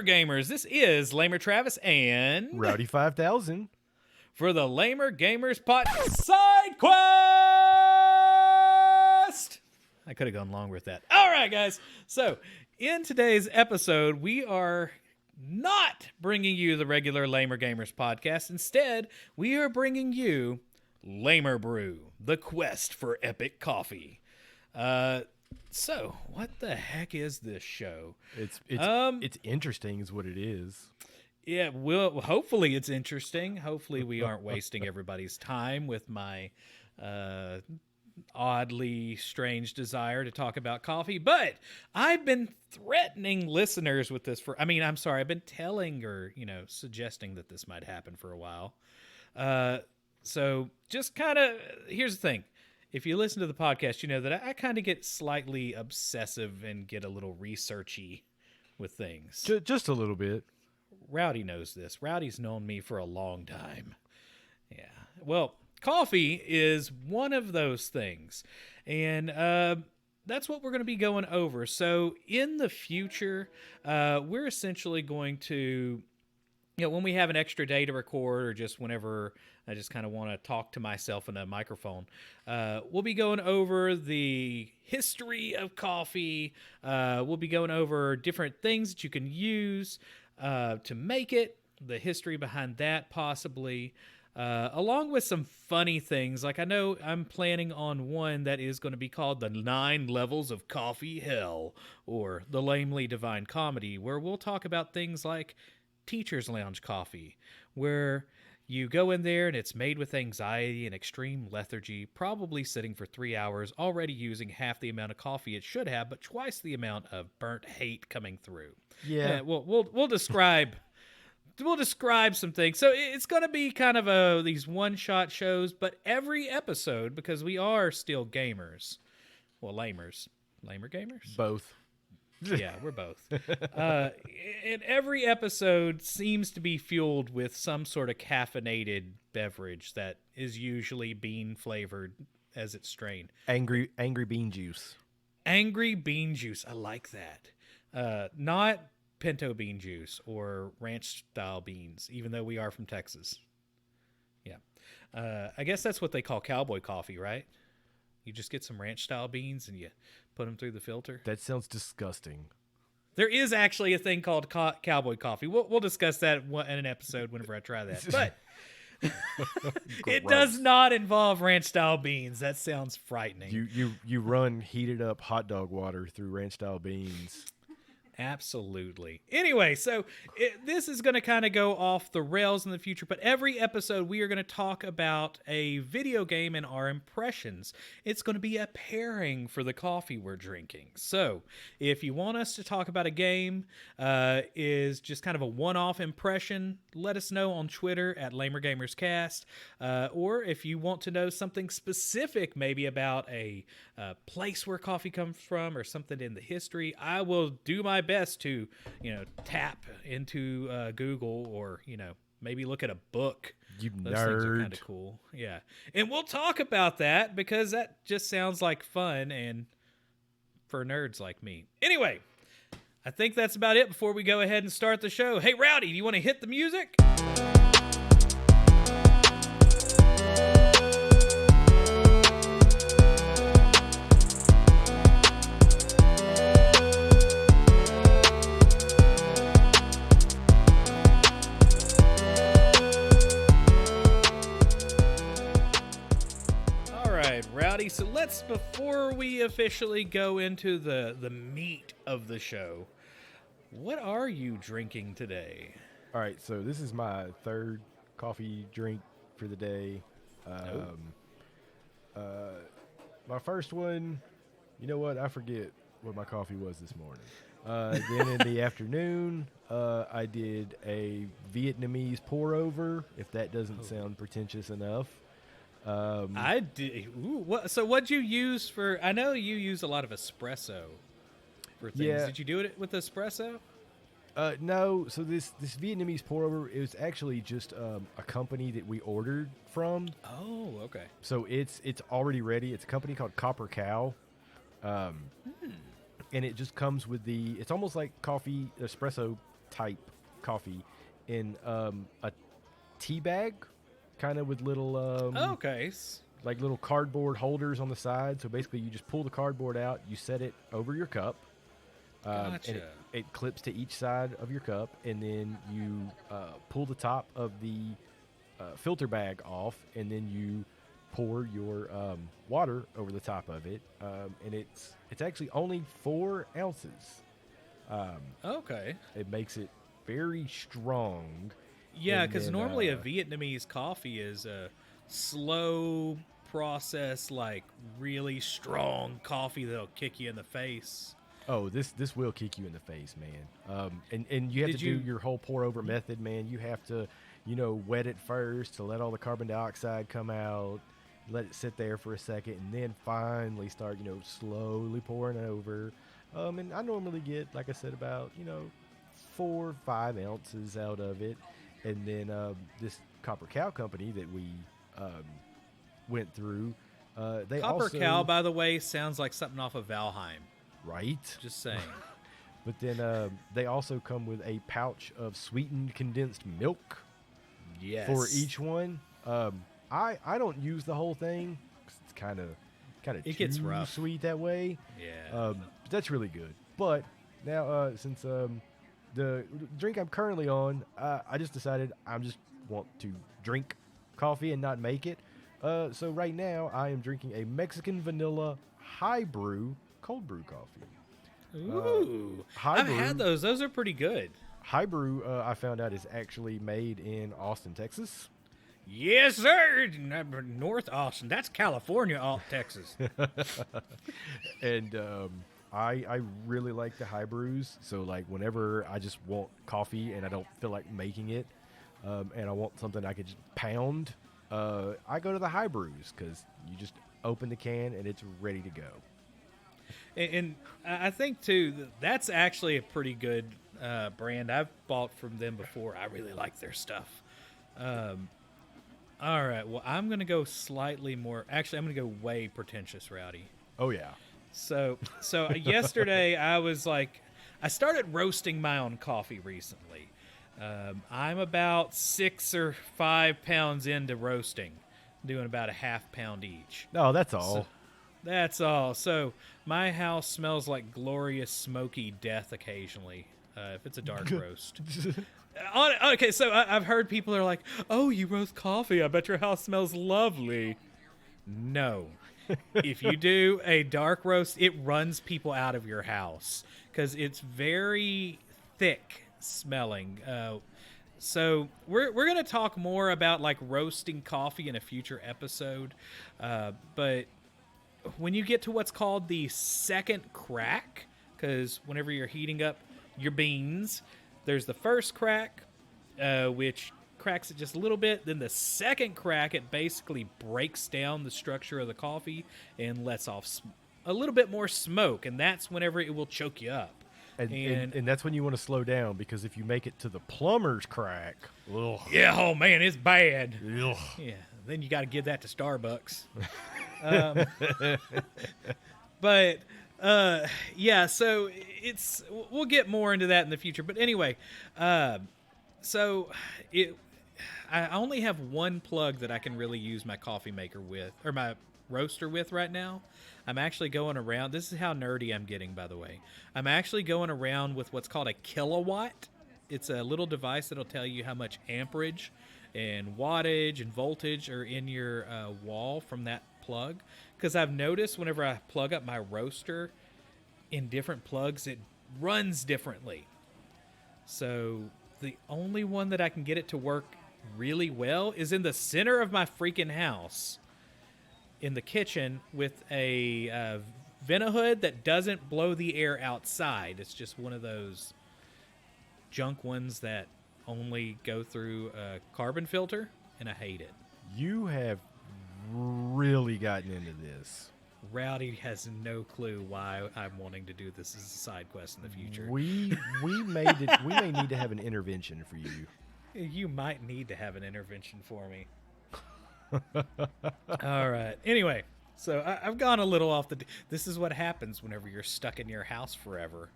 Gamers. This is Lamer Travis and Rowdy 5000 for the Lamer Gamers Side Quest. I could have gone longer with that. All right, guys. So in today's episode, we are not bringing you the regular Lamer Gamers podcast. Instead, we are bringing you Lamer Brew, the quest for epic coffee. So, what the heck is this show? It's interesting is what it is. Yeah, well, hopefully it's interesting. Hopefully we aren't wasting everybody's time with my oddly strange desire to talk about coffee. But I've been threatening listeners with this I've been telling or, suggesting that this might happen for a while. So just kind of, here's the thing. If you listen to the podcast, you know that I kind of get slightly obsessive and get a little researchy with things. Just a little bit. Rowdy knows this. Rowdy's known me for a long time. Yeah. Well, coffee is one of those things. And that's what we're going to be going over. So in the future, we're essentially going to, when we have an extra day to record or just whenever I just kind of want to talk to myself in a microphone, we'll be going over the history of coffee. We'll be going over different things that you can use to make it, the history behind that possibly, along with some funny things. Like I know I'm planning on one that is going to be called the 9 Levels of Coffee Hell, or the Lamely Divine Comedy, where we'll talk about things like Teacher's Lounge coffee, where you go in there and it's made with anxiety and extreme lethargy, probably sitting for 3 hours, already using half the amount of coffee it should have, but twice the amount of burnt hate coming through. Yeah. We'll describe some things. So it's going to be kind of these one-shot shows, but every episode, because we are still gamers, well, lamers. Lamer gamers? Both. Yeah, we're both. And every episode seems to be fueled with some sort of caffeinated beverage that is usually bean flavored as its strain. Angry bean juice. Angry bean juice. I like that. Not pinto bean juice or ranch style beans, even though we are from Texas. Yeah. I guess that's what they call cowboy coffee, right? You just get some ranch style beans and you put them through the filter. That sounds disgusting. There is actually a thing called cowboy coffee. We'll discuss that in an episode whenever I try that. But it does not involve ranch style beans. That sounds frightening. You run heated up hot dog water through ranch style beans. Absolutely. Anyway, so this is going to kind of go off the rails in the future, but every episode we are going to talk about a video game and our impressions. It's going to be a pairing for the coffee we're drinking. So if you want us to talk about a game, is just kind of a one-off impression, let us know on Twitter at LamerGamersCast. Or if you want to know something specific, maybe about a place where coffee comes from or something in the history, I will do my best to, tap into Google or, maybe look at a book. You Those nerd. things are kind of cool. Yeah. And we'll talk about that because that just sounds like fun and for nerds like me. Anyway, I think that's about it before we go ahead and start the show. Hey, Rowdy, do you want to hit the music? Rowdy, so before we officially go into the meat of the show, what are you drinking today? All right, so this is my third coffee drink for the day. My first one, you know what? I forget what my coffee was this morning. Then in the afternoon, I did a Vietnamese pour over, if that doesn't sound pretentious enough. I did. So what'd you use for? I know you use a lot of espresso for things. Yeah. Did you do it with espresso? No. So this Vietnamese pour over is actually just a company that we ordered from. Oh, okay. So it's already ready. It's a company called Copper Cow, and it just comes with it's almost like coffee espresso type coffee in a tea bag, kind of with little Okay. like little cardboard holders on the side. So basically, you just pull the cardboard out, you set it over your cup, Gotcha. and it clips to each side of your cup, and then you pull the top of the filter bag off, and then you pour your water over the top of it, and it's actually only 4 ounces. Okay. It makes it very strong. Yeah, And because then, normally a Vietnamese coffee is a slow process, like really strong coffee that'll kick you in the face. Oh, this will kick you in the face, man. And you have to do your whole pour over method, man. You have to, wet it first to let all the carbon dioxide come out, let it sit there for a second, and then finally start, slowly pouring it over. And I normally get, like I said, about 4 or 5 ounces out of it. And then this Copper Cow company that we went through, they Copper also, Cow, by the way, sounds like something off of Valheim. right? Just saying. But then they also come with a pouch of sweetened condensed milk Yes. for each one. I don't use the whole thing 'cause it's kind of It gets rough. sweet that way. Yeah. But that's really good. But now since the drink I'm currently on, I just decided I just want to drink coffee and not make it. So right now I am drinking a Mexican vanilla high brew cold brew coffee. Ooh. High I've Brew. had those. Those are pretty good. High brew, I found out, is actually made in Austin, Texas. Yes, sir. North Austin. That's California, Texas. And I really like the high brews. So like whenever I just want coffee and I don't feel like making it, and I want something I could just pound, I go to the high brews because you just open the can and it's ready to go. And I think, too, that's actually a pretty good brand. I've bought from them before. I really like their stuff. All right. Well, I'm going to go slightly more. Actually, I'm going to go way pretentious, Rowdy. Oh yeah. So yesterday I was like, I started roasting my own coffee recently. I'm about 6 or 5 pounds into roasting, doing about a half pound each. No, that's all. So, that's all. So my house smells like glorious smoky death occasionally, if it's a dark roast. Okay, so I've heard people are like, "Oh, you roast coffee? I bet your house smells lovely." No. If you do a dark roast, it runs people out of your house because it's very thick smelling. So we're going to talk more about like roasting coffee in a future episode. But when you get to what's called the second crack, because whenever you're heating up your beans, there's the first crack, which cracks it just a little bit. Then the second crack, it basically breaks down the structure of the coffee and lets off a little bit more smoke, and that's whenever it will choke you up. And that's when you want to slow down, because if you make it to the plumber's crack, ugh, Yeah, oh man, it's bad. ugh. Yeah, then you got to give that to Starbucks. But yeah, so we'll get more into that in the future. But anyway, so I only have one plug that I can really use my coffee maker with, or my roaster with right now. I'm actually going around. This is how nerdy I'm getting, by the way. I'm actually going around with what's called a kilowatt. It's a little device that'll tell you how much amperage and wattage and voltage are in your wall from that plug. Because I've noticed whenever I plug up my roaster in different plugs, it runs differently. So the only one that I can get it to work really well is in the center of my freaking house, in the kitchen, with a Ventahood that doesn't blow the air outside. It's just one of those junk ones that only go through a carbon filter, and I hate it. You have really gotten into this. Rowdy has no clue why I'm wanting to do this as a side quest in the future. We made it. We may need to have an intervention for you. You might need to have an intervention for me. All right. Anyway, so I've gone a little off the... This is what happens whenever you're stuck in your house forever.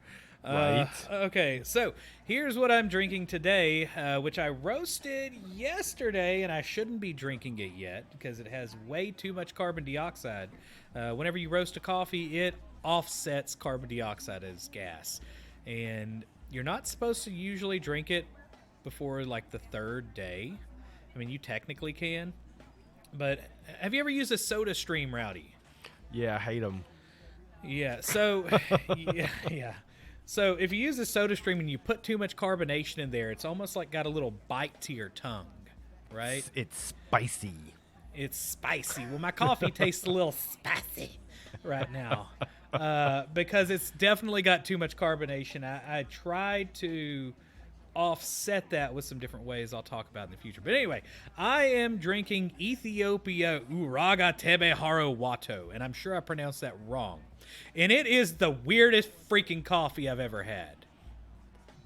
Right. Okay, so here's what I'm drinking today, which I roasted yesterday, and I shouldn't be drinking it yet because it has way too much carbon dioxide. Whenever you roast a coffee, it offsets carbon dioxide as gas, and you're not supposed to usually drink it before like the third day. I mean, you technically can, but have you ever used a soda stream, Rowdy? Yeah, I hate them. Yeah, so yeah. So if you use a soda stream and you put too much carbonation in there, it's almost like got a little bite to your tongue, right? It's spicy. It's spicy. Well, my coffee tastes a little spicy right now because it's definitely got too much carbonation. I tried to offset that with some different ways I'll talk about in the future. But anyway, I am drinking Ethiopia Uraga Tebe Haro Wato, and I'm sure I pronounced that wrong. And it is the weirdest freaking coffee I've ever had.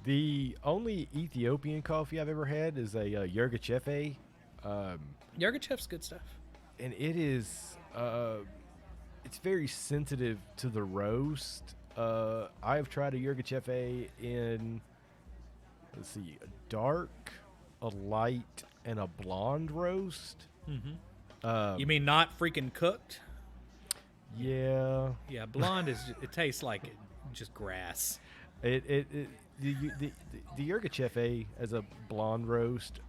The only Ethiopian coffee I've ever had is a Uraga. Yurgachev's good stuff. And it is, it's very sensitive to the roast. I've tried a Uraga in, let's see, a dark, a light, and a blonde roast. Mm-hmm. You mean not freaking cooked? Yeah. Yeah, blonde it tastes like just grass. The Uraga as a blonde roast,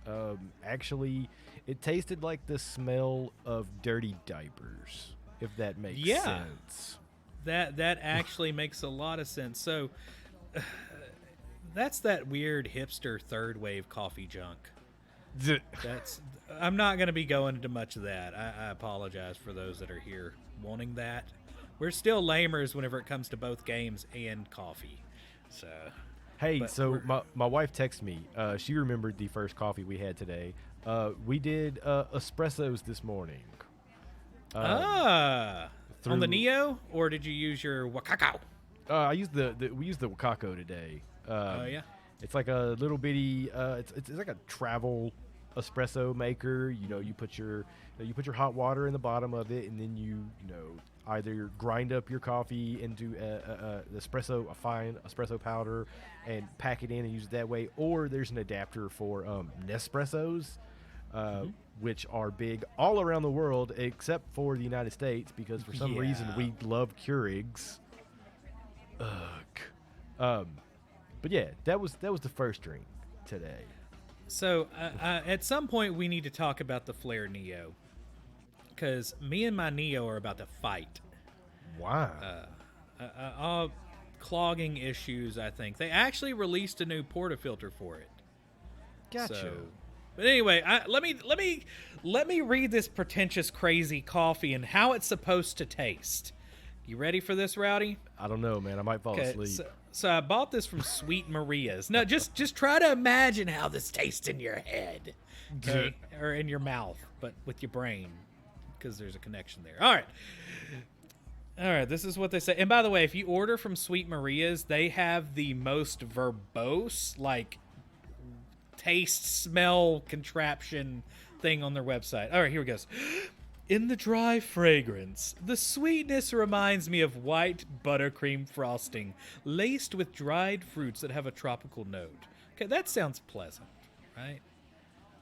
actually, it tasted like the smell of dirty diapers, if that makes sense. That actually makes a lot of sense. So that's that weird hipster third wave coffee junk. I'm not going to be going into much of that. I apologize for those that are here wanting that. We're still lamers whenever it comes to both games and coffee. So hey, so my wife texted me. She remembered the first coffee we had today. We did espressos this morning. On the Neo, or did you use your Wakako? I used we used the Wakako today. Yeah. It's like a little bitty. It's like a travel espresso maker. You put your hot water in the bottom of it, and then you either grind up your coffee into a fine espresso powder and pack it in and use it that way, or there's an adapter for Nespressos, which are big all around the world except for the United States because for some reason we love Keurigs. Ugh. But yeah, that was the first drink today. So at some point we need to talk about the Flare Neo, because me and my Neo are about to fight. Why? Clogging issues, I think. They actually released a new portafilter for it. Gotcha. So, but anyway, let me read this pretentious, crazy coffee and how it's supposed to taste. You ready for this, Rowdy? I don't know, man. I might fall asleep. So I bought this from Sweet Maria's. No, just try to imagine how this tastes in your head, okay? Or in your mouth, but with your brain, because there's a connection there. All right, this is what they say. And by the way, if you order from Sweet Maria's, they have the most verbose, like, taste, smell, contraption thing on their website. All right, here it goes. In the dry fragrance, the sweetness reminds me of white buttercream frosting laced with dried fruits that have a tropical note. Okay, that sounds pleasant, right?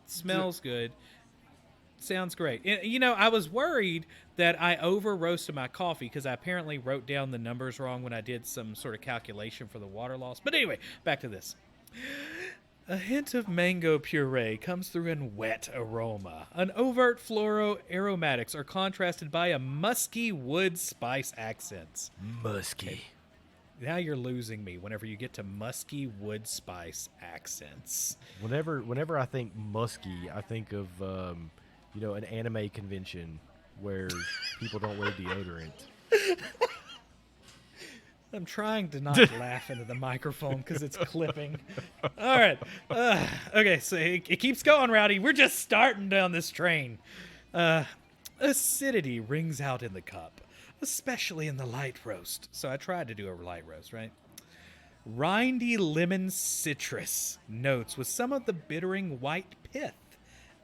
Smells good. Sounds great. I was worried that I over-roasted my coffee because I apparently wrote down the numbers wrong when I did some sort of calculation for the water loss. But anyway, back to this. A hint of mango puree comes through in wet aroma. An overt floral aromatics are contrasted by a musky wood spice accents. Musky. Now you're losing me whenever you get to musky wood spice accents. Whenever I think musky, I think of an anime convention where people don't wear deodorant. I'm trying to not laugh into the microphone because it's clipping. All right. Okay, so it keeps going, Rowdy. We're just starting down this train. Acidity rings out in the cup, especially in the light roast. So I tried to do a light roast, right? Rindy lemon citrus notes with some of the bittering white pith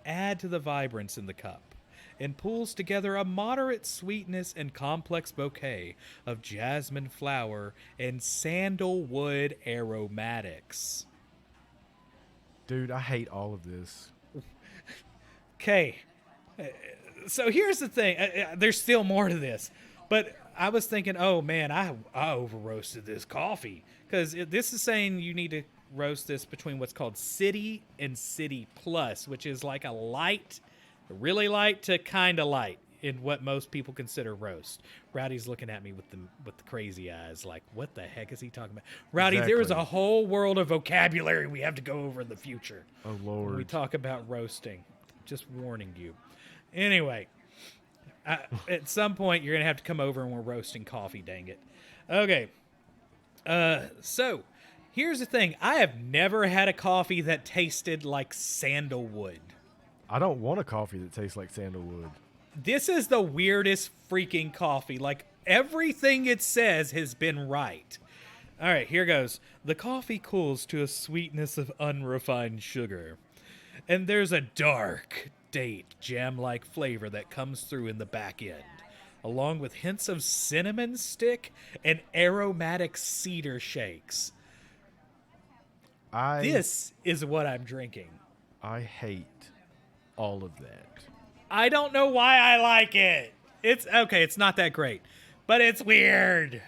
add to the vibrance in the cup. and pulls together a moderate sweetness and complex bouquet of jasmine flower and sandalwood aromatics. Dude, I hate all of this. Okay. So here's the thing. There's still more to this. But I was thinking, oh man, I over roasted this coffee. Because this is saying you need to roast this between what's called City and City Plus, which is like a light, really light to kind of light in what most people consider roast. Rowdy's looking at me with the crazy eyes like, what the heck is he talking about? Rowdy, Exactly. there is a whole world of vocabulary we have to go over in the future. Oh, Lord. When we talk about roasting. Just warning you. Anyway, at some point you're going to have to come over and we're roasting coffee, dang it. Okay. So here's the thing. I have never had a coffee that tasted like sandalwood. I don't want a coffee that tastes like sandalwood. This is the weirdest freaking coffee. Like, everything it says has been right. All right, here goes. The coffee cools to a sweetness of unrefined sugar. And there's a dark, date, jam-like flavor that comes through in the back end, along with hints of cinnamon stick and aromatic cedar shakes. This is what I'm drinking. I hate all of that. I don't know why I like it. It's okay. It's not that great, but it's weird.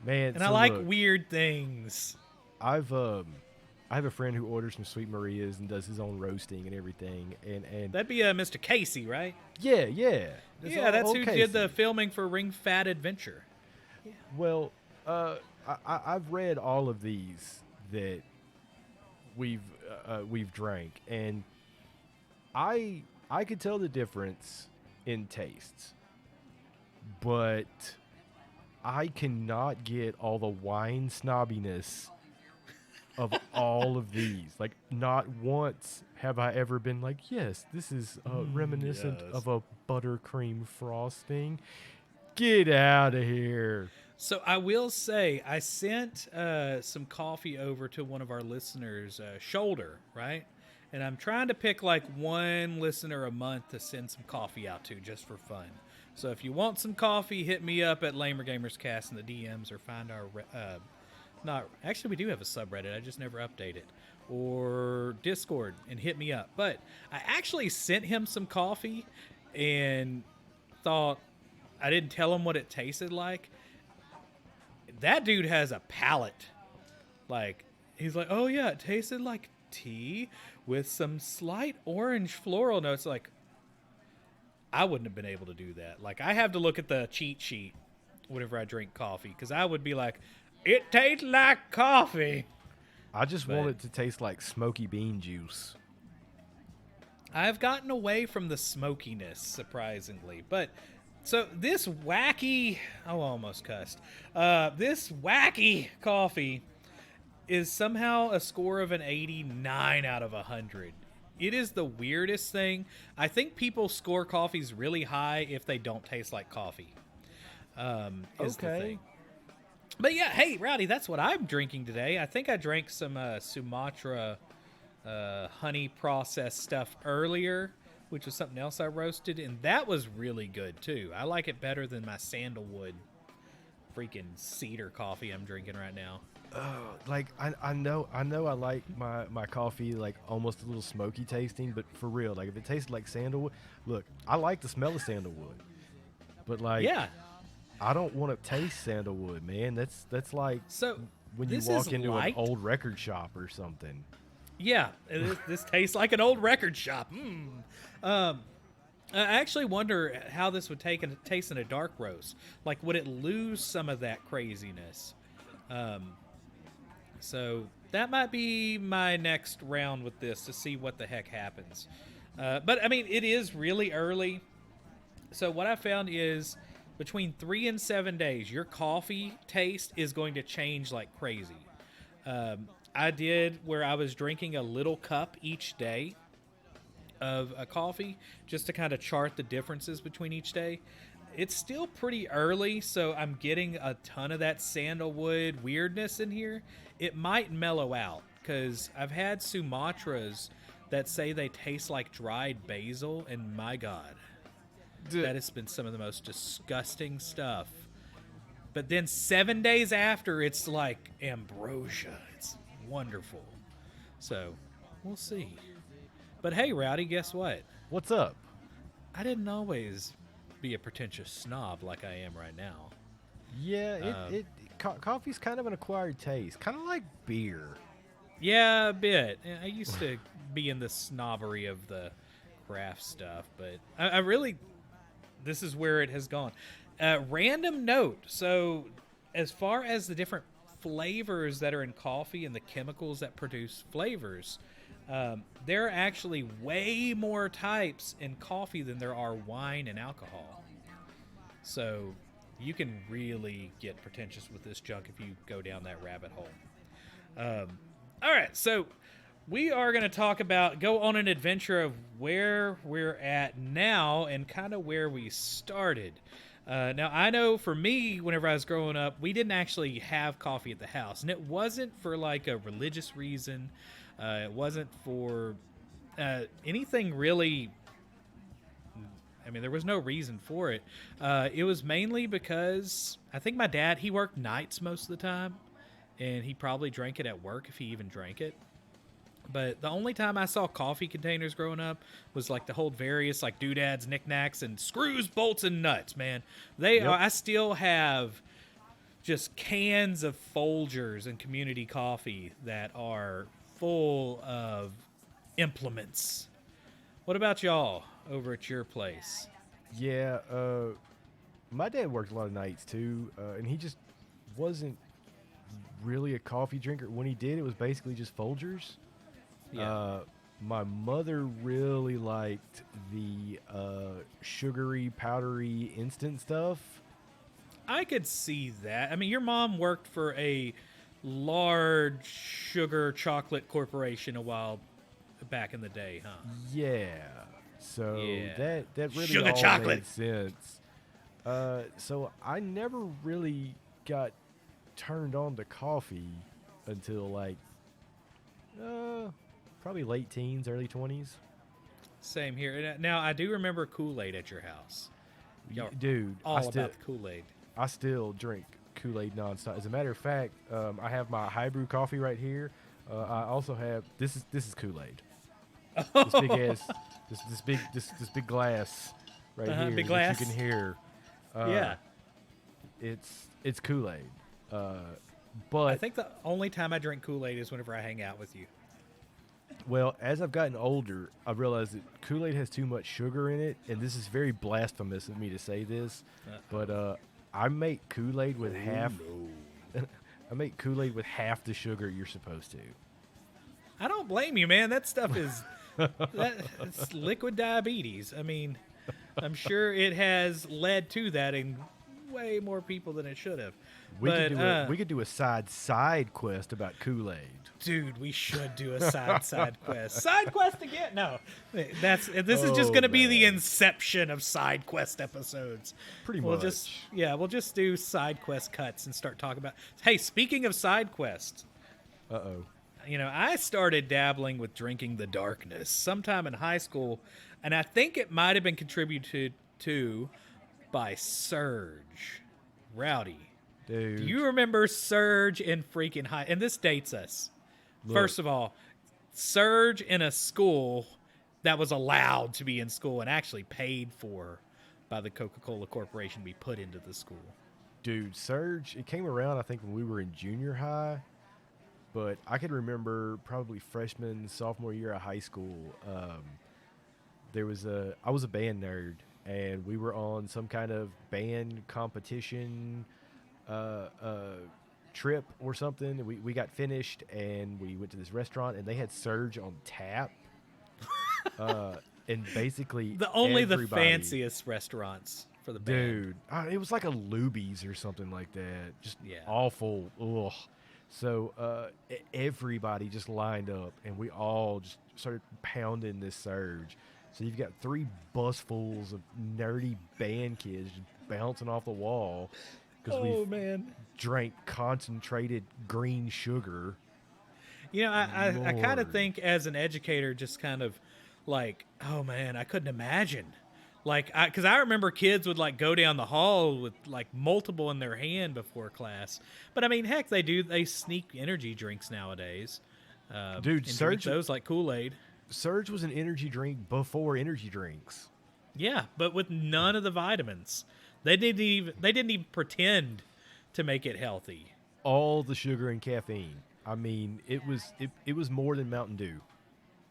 Man, and I like weird things. I have a friend who orders some Sweet Marias and does his own roasting and everything. And that'd be Mr. Casey, right? Yeah. That's who did the filming for Ring Fat Adventure. Yeah. Well, I've read all of these that we've drank, and I could tell the difference in tastes, but I cannot get all the wine snobbiness of all of these. Like, not once have I ever been like, yes, this is reminiscent of a buttercream frosting. Get out of here. So I will say, I sent some coffee over to one of our listeners, Shoulder, right? And I'm trying to pick like one listener a month to send some coffee out to just for fun. So if you want some coffee, hit me up at Lamer Gamers Cast in the DMs, or find our actually we do have a subreddit, I just never update it, or Discord, and hit me up. But I actually sent him some coffee and thought I didn't tell him what it tasted like. That dude has a palate. Like, he's like, oh yeah, it tasted like tea with some slight orange floral notes. Like, I wouldn't have been able to do that. Like, I have to look at the cheat sheet whenever I drink coffee, because I would be like, it tastes like coffee. I just want it to taste like smoky bean juice. I've gotten away from the smokiness, surprisingly. But, so this wacky, I almost cussed. This wacky coffee is somehow a score of an 89 out of 100. It is the weirdest thing. I think people score coffees really high if they don't taste like coffee. Is the thing. But yeah, hey, Rowdy, that's what I'm drinking today. I think I drank some Sumatra honey processed stuff earlier, which was something else I roasted, and that was really good too. I like it better than my sandalwood freaking cedar coffee I'm drinking right now. Like I know I like my coffee like almost a little smoky tasting, but for real, like if it tastes like sandalwood, look, I like the smell of sandalwood, but like, yeah, I don't want to taste sandalwood, man. That's like, so when you walk into an old record shop or something. Yeah, this tastes like an old record shop. I actually wonder how this would taste in a dark roast. Like, would it lose some of that craziness? So that might be my next round with this, to see what the heck happens. But, I mean, it is really early. So what I found is between 3 and 7 days, your coffee taste is going to change like crazy. I did where I was drinking a little cup each day of a coffee just to kind of chart the differences between each day. It's still pretty early, so I'm getting a ton of that sandalwood weirdness in here. It might mellow out, because I've had Sumatras that say they taste like dried basil, and my God, That has been some of the most disgusting stuff. But then 7 days after, it's like ambrosia. It's wonderful. So, we'll see. But hey, Rowdy, guess what? What's up? I didn't always be a pretentious snob like I am right now. Yeah, coffee's kind of an acquired taste, kind of like beer. Yeah, a bit. I used to be in the snobbery of the craft stuff, but I really, this is where it has gone. Random note. So, as far as the different flavors that are in coffee and the chemicals that produce flavors, there are actually way more types in coffee than there are wine and alcohol. So, you can really get pretentious with this junk if you go down that rabbit hole. All right, so we are going to go on an adventure of where we're at now and kind of where we started. Now, I know for me, whenever I was growing up, we didn't actually have coffee at the house. And it wasn't for like a religious reason. It wasn't for anything really. I mean, there was no reason for it. It was mainly because I think my dad, he worked nights most of the time. And he probably drank it at work if he even drank it. But the only time I saw coffee containers growing up was like to hold various like doodads, knickknacks, and screws, bolts, and nuts, man. I still have just cans of Folgers and Community Coffee that are full of implements. What about y'all over at your place? Yeah, my dad worked a lot of nights too, and he just wasn't really a coffee drinker. When he did, it was basically just Folgers. Yeah. My mother really liked the sugary, powdery, instant stuff. I could see that. I mean, your mom worked for a large sugar chocolate corporation a while back in the day, huh? Yeah. So Yeah. that really Sugar all chocolate. made sense. So I never really got turned on to coffee until like probably late teens, early 20s. Same here. Now, I do remember Kool-Aid at your house. Y'all Dude, all about the Kool-Aid. I still drink Kool-Aid nonstop. As a matter of fact, I have my High Brew coffee right here. I also have this is Kool-Aid. This big ass, this big glass right here Big that glass. you can hear. Yeah. It's Kool-Aid. But I think the only time I drink Kool-Aid is whenever I hang out with you. well, as I've gotten older, I've realized that Kool-Aid has too much sugar in it, and this is very blasphemous of me to say this, but I make Kool-Aid with half. I make Kool-Aid with half the sugar you're supposed to. I don't blame you, man. That stuff is it's liquid diabetes. I mean, I'm sure it has led to that in way more people than it should have. We could do a side quest about Kool-Aid. Dude, we should do a side quest. Side quest again? No, this is just going to be the inception of side quest episodes. Pretty We'll much. we'll just do side quest cuts and start talking about. Hey, speaking of side quests, Uh-oh. I started dabbling with drinking the darkness sometime in high school, and I think it might have been contributed to by Surge. Rowdy. Dude. Do you remember Surge in freaking high? And this dates us. Look. First of all, Surge in a school that was allowed to be in school and actually paid for by the Coca-Cola Corporation to be put into the school. Dude, Surge, it came around, I think, when we were in junior high. But I can remember probably freshman, sophomore year of high school. I was a band nerd, and we were on some kind of band competition trip or something. We got finished, and we went to this restaurant, and they had Surge on tap. And basically the fanciest restaurants for the band. Dude, it was like a Luby's or something like that. Just Yeah. awful. Ugh. So everybody just lined up, and we all just started pounding this Surge. So you've got 3 busfuls of nerdy band kids just bouncing off the wall because we drank concentrated green sugar. I kind of Lord. think as an educator, just kind of like, oh man, I couldn't imagine Like, because I remember kids would like go down the hall with like multiple in their hand before class. But I mean, heck, they sneak energy drinks nowadays, Dude, and drink those like Kool-Aid. Surge was an energy drink before energy drinks. Yeah, but with none of the vitamins. They didn't even pretend to make it healthy. All the sugar and caffeine. I mean, it was more than Mountain Dew.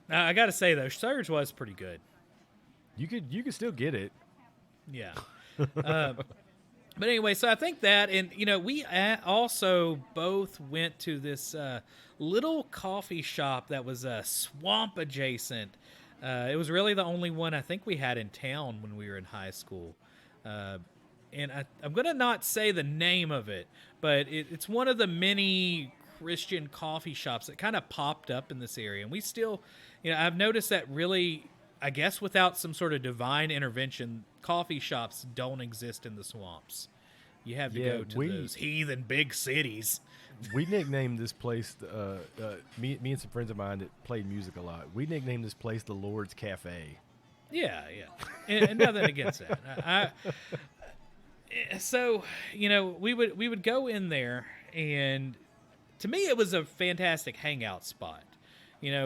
I got to say though, Surge was pretty good. You could still get it. Yeah. But anyway, so I think that, and we also both went to this little coffee shop that was swamp adjacent. It was really the only one I think we had in town when we were in high school. And I'm going to not say the name of it, but it's one of the many Christian coffee shops that kind of popped up in this area. And we still, I've noticed that really, I guess without some sort of divine intervention, coffee shops don't exist in the swamps. You have to go to those heathen big cities. We nicknamed this place, me and some friends of mine that played music a lot, we nicknamed this place the Lord's Cafe. Yeah. And nothing against that. So, we would go in there, and to me it was a fantastic hangout spot.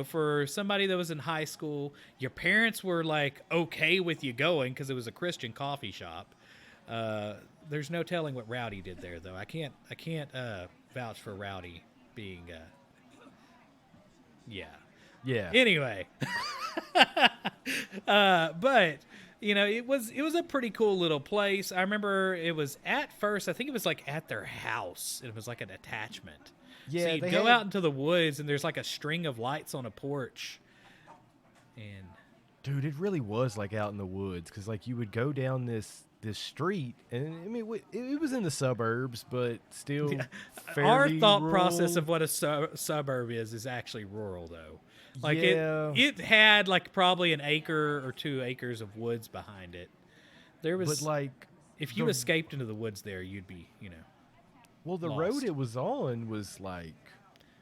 For somebody that was in high school, your parents were like okay with you going because it was a Christian coffee shop. There's no telling what Rowdy did there, though. I can't vouch for Rowdy being. Yeah. Anyway, but it was a pretty cool little place. I remember it was at first. I think it was like at their house. It was like an attachment. Yeah, so you'd go out into the woods, and there's like a string of lights on a porch. And dude, it really was like out in the woods, because like you would go down this street, and I mean it was in the suburbs, but still fairly our thought rural. process of what a suburb is actually rural, though. Like yeah. it had like probably an acre or 2 acres of woods behind it. There was, but like, if you escaped into the woods there, you'd be well, the lost. road it was on was like,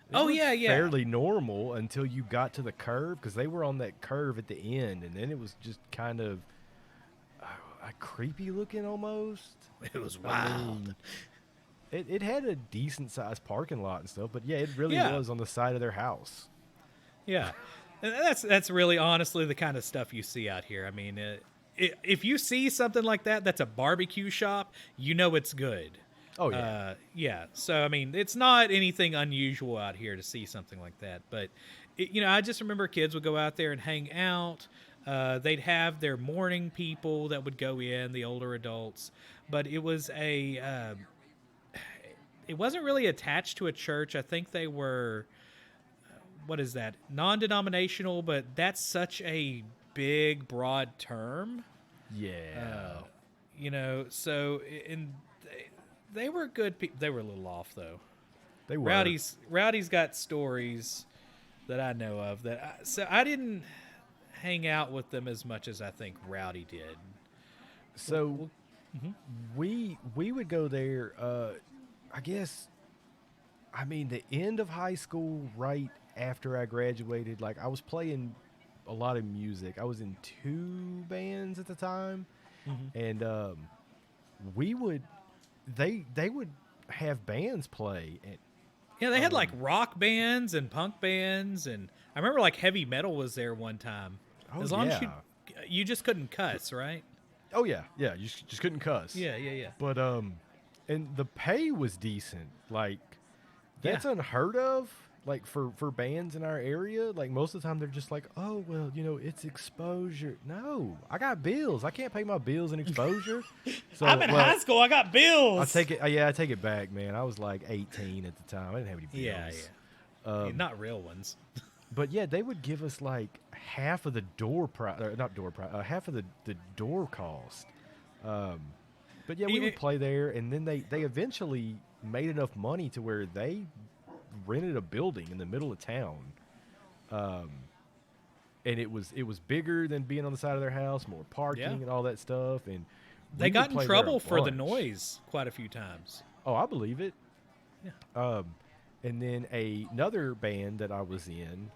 fairly normal until you got to the curve, because they were on that curve at the end, and then it was just kind of creepy looking almost. It was wild. It had a decent sized parking lot and stuff, but yeah, it really was on the side of their house. Yeah, and that's really honestly the kind of stuff you see out here. I mean, if you see something like that, that's a barbecue shop, it's good. Oh yeah, yeah. So I mean, it's not anything unusual out here to see something like that. But I just remember kids would go out there and hang out. They'd have their morning people that would go in, the older adults. But it was it wasn't really attached to a church. I think they were, what is that? Non-denominational, but that's such a big, broad term. Yeah. So they were good people. They were a little off, though. They were. Rowdy's got stories that I know of so I didn't hang out with them as much as I think Rowdy did. So we would go there, I guess, I mean, the end of high school, right after I graduated. Like, I was playing a lot of music. I was in 2 bands at the time, and they would have bands play. And, they had like rock bands and punk bands, and I remember like heavy metal was there one time. As long as you just couldn't cuss, right? Oh yeah, you just couldn't cuss. Yeah. But and the pay was decent. Like, that's unheard of. Like for bands in our area, like most of the time they're just like, oh well, it's exposure. No, I got bills. I can't pay my bills in exposure. So I'm in high school. I got bills. I take it. I take it back, man. I was like 18 at the time. I didn't have any bills. Yeah. Not real ones. But yeah, they would give us like half of the door price, not door price, half of the door cost. But yeah, we would play there, and then they eventually made enough money to where they rented a building in the middle of town, and it was bigger than being on the side of their house, more parking and all that stuff. And they got in trouble for the noise quite a few times. Oh, I believe it. Yeah. And then another band that I was in,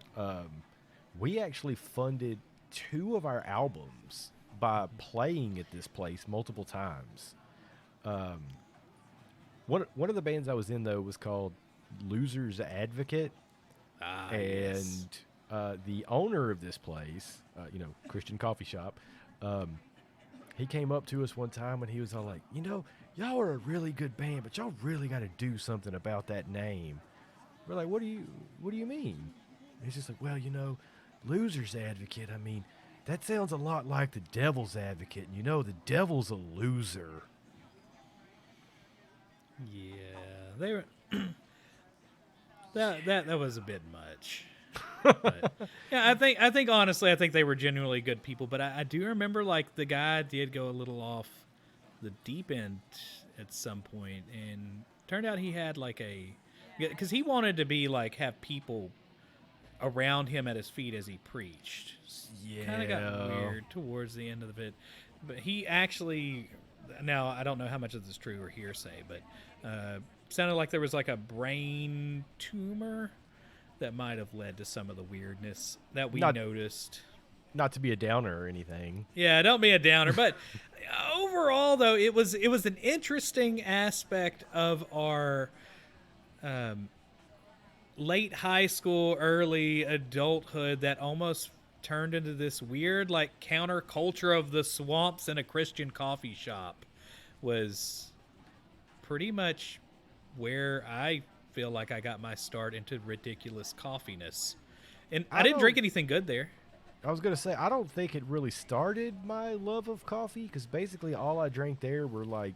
we actually funded 2 of our albums by playing at this place multiple times. One of the bands I was in though was called Losers Advocate, and Yes. the owner of this place, Christian coffee shop, he came up to us one time and he was all like, y'all are a really good band, but y'all really got to do something about that name. We're like, what do you mean? He's just like, well, Losers Advocate. I mean, that sounds a lot like the Devil's Advocate, and the Devil's a loser. Yeah, they were. that was a bit much. But, yeah, I think honestly, I think they were genuinely good people. But I do remember like the guy did go a little off the deep end at some point, and turned out he had like because he wanted to be like have people around him at his feet as he preached. Yeah, Kind of got weird towards the end of it, but he actually. Now, I don't know how much of this is true or hearsay, but sounded like there was like a brain tumor that might have led to some of the weirdness that we noticed. Not to be a downer or anything. Yeah, don't be a downer, but overall, though, it was an interesting aspect of our late high school, early adulthood that almost turned into this weird like counterculture of the swamps in a Christian coffee shop. Was pretty much where I feel like I got my start into ridiculous coffeeness. And I didn't drink anything good there. I was going to say, I don't think it really started my love of coffee, because basically all I drank there were like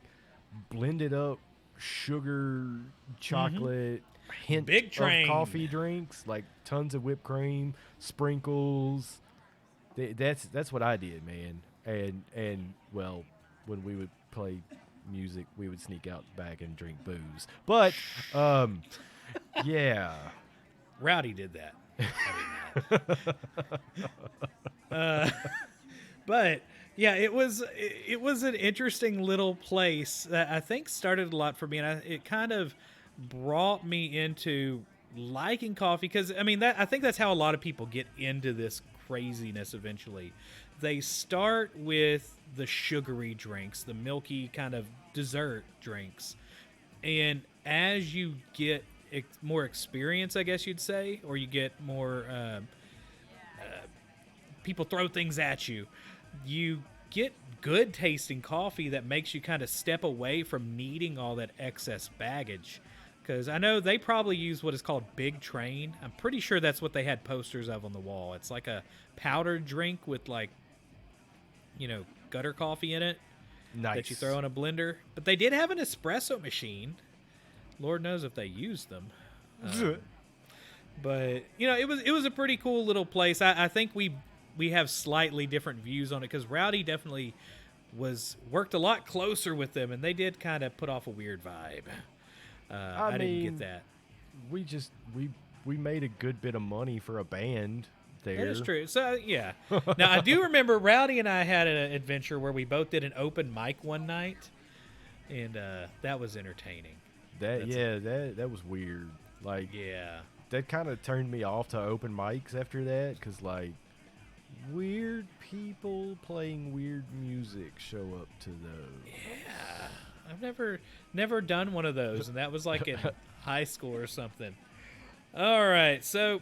blended up sugar, chocolate, hint Big train of coffee drinks, like tons of whipped cream, sprinkles. That's what I did, man. And well, when we would play music, we would sneak out back and drink booze. But yeah, Rowdy did that. I did not. But yeah, it was an interesting little place that I think started a lot for me, and it kind of brought me into liking coffee, because I mean I think that's how a lot of people get into this craziness eventually. They start with the sugary drinks, the milky kind of dessert drinks, and as you get more experience, I guess you'd say, or you get more people throw things at you, you get good tasting coffee that makes you kind of step away from needing all that excess baggage. Because I know they probably use what is called Big Train. I'm pretty sure that's what they had posters of on the wall. It's like a powdered drink with like, gutter coffee in it. nice. That you throw in a blender. But they did have an espresso machine. Lord knows if they used them. But it was a pretty cool little place. I think we have slightly different views on it, because Rowdy definitely worked a lot closer with them, and they did kind of put off a weid vibe. I didn't get that. We made a good bit of money for a band there. That is true. So yeah. Now I do remember Rowdy and I had an adventure where we both did an open mic one night, and that was entertaining. That was weird. Like, yeah, that kind of turned me off to open mics after that, because like weird people playing weird music show up to those. Yeah, I've never done one of those, and that was like in high school or something. All right, so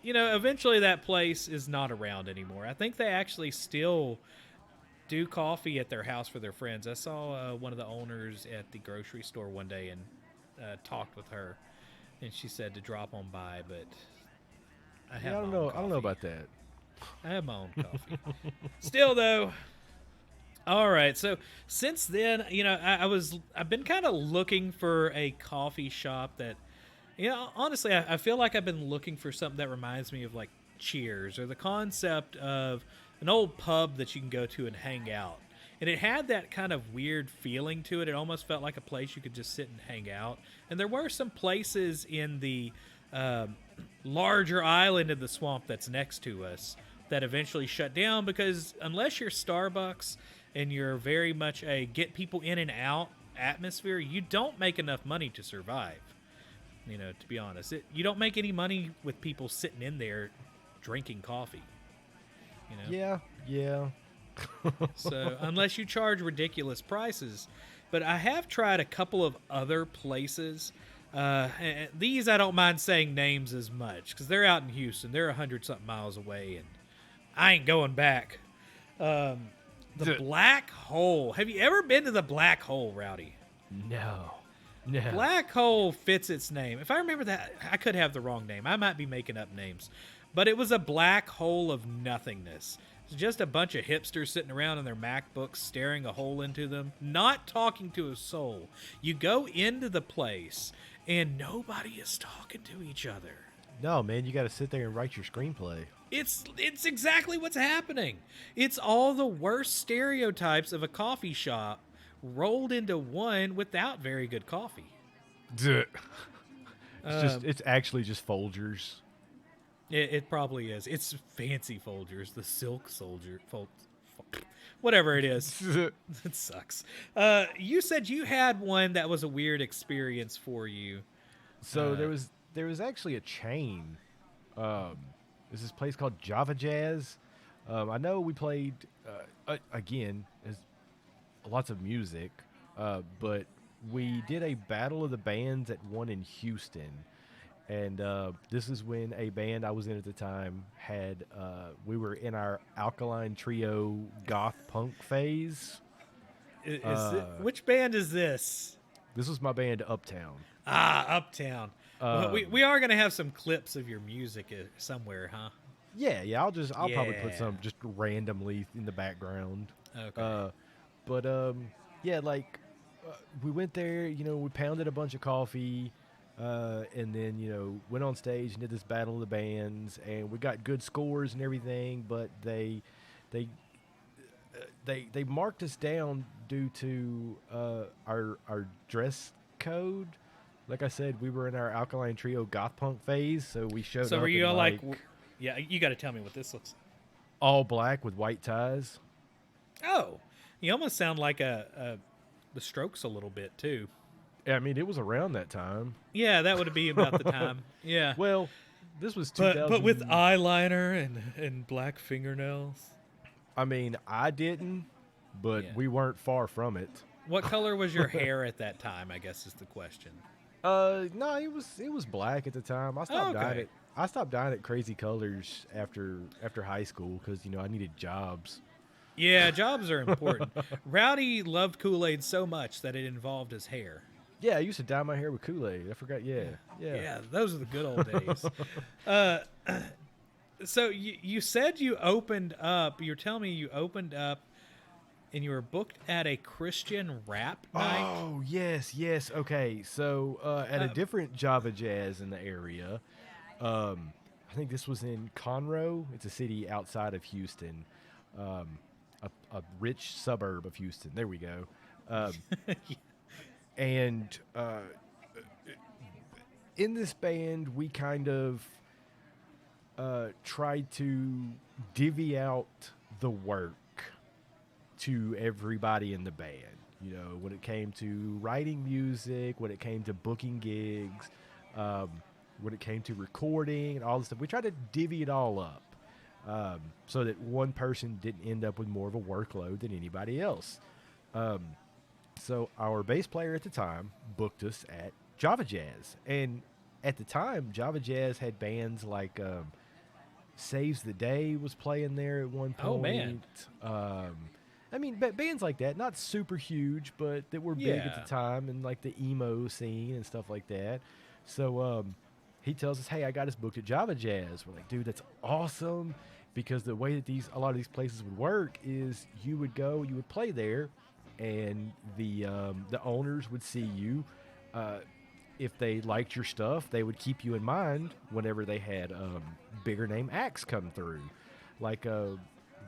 eventually that place is not around anymore. I think they actually still do coffee at their house for their friends. I saw one of the owners at the grocery store one day and talked with her, and she said to drop on by, but I don't know about that. I have my own coffee. Still though. All right, so since then, I've been kind of looking for a coffee shop that, honestly, I feel like I've been looking for something that reminds me of like Cheers, or the concept of an old pub that you can go to and hang out. And it had that kind of weird feeling to it. It almost felt like a place you could just sit and hang out. And there were some places in the larger island of the swamp that's next to us that eventually shut down, because unless you're Starbucks and you're very much a get people in and out atmosphere, you don't make enough money to survive. To be honest, you don't make any money with people sitting in there drinking coffee. Yeah. So unless you charge ridiculous prices, but I have tried a couple of other places. And these I don't mind saying names as much because they're out in Houston. They're 100-something miles away, and I ain't going back. The Black Hole. Have you ever been to the Black Hole, Rowdy? No. Black Hole fits its name. If I remember that, I could have the wrong name. I might be making up names. But it was a black hole of nothingness. It's just a bunch of hipsters sitting around on their MacBooks staring a hole into them, not talking to a soul. You go into the place, and nobody is talking to each other. No, man, you got to sit there and write your screenplay. It's exactly what's happening. It's all the worst stereotypes of a coffee shop rolled into one without very good coffee. It's actually just Folgers. It probably is. It's fancy Folgers, the silk soldier, whatever it is. It sucks. You said you had one that was a weird experience for you. So there was actually a chain. There's this place called Java Jazz. I know we played again. Lots of music, but we did a battle of the bands at one in Houston, and this is when a band I was in at the time had we were in our Alkaline Trio goth punk phase. Which band is this? This was my band Uptown. Uptown. Well, we are going to have some clips of your music somewhere, huh? Yeah, I'll probably put some just randomly in the background. Okay. But we went there, we pounded a bunch of coffee, and then, went on stage and did this battle of the bands, and we got good scores and everything, but they marked us down due to our dress code. Like I said, we were in our Alkaline Trio goth punk phase, so we showed up. So were you all like, yeah, you got to tell me what this looks like. All black with white ties. Oh, you almost sound like the Strokes a little bit too. Yeah, I mean, it was around that time. Yeah, that would be about the time. Yeah. Well, this was 2000. But with eyeliner and black fingernails. I mean, I didn't, but we weren't far from it. What color was your hair at that time, I guess is the question. No, it was black at the time. I stopped dyeing it crazy colors after high school because I needed jobs. Yeah, jobs are important. Rowdy loved Kool-Aid so much that it involved his hair. Yeah, I used to dye my hair with Kool-Aid. I forgot. Yeah. Yeah, those are the good old days. So you said you opened up. You're telling me you opened up, and you were booked at a Christian rap night. Oh yes. Okay, so at a different Java Jazz in the area, I think this was in Conroe. It's a city outside of Houston. A rich suburb of Houston. There we go. And in this band, we kind of tried to divvy out the work to everybody in the band. When it came to writing music, when it came to booking gigs, when it came to recording and all this stuff, we tried to divvy it all up. So that one person didn't end up with more of a workload than anybody else. So our bass player at the time booked us at Java Jazz. And at the time, Java Jazz had bands like Saves the Day was playing there at one point. Oh, man. I mean, bands like that, not super huge, but that were big at the time, and like the emo scene and stuff like that. So he tells us, hey, I got us booked at Java Jazz. We're like, dude, that's awesome. Because the way that a lot of these places would work is you would play there, and the owners would see you. If they liked your stuff, they would keep you in mind whenever they had bigger name acts come through. Like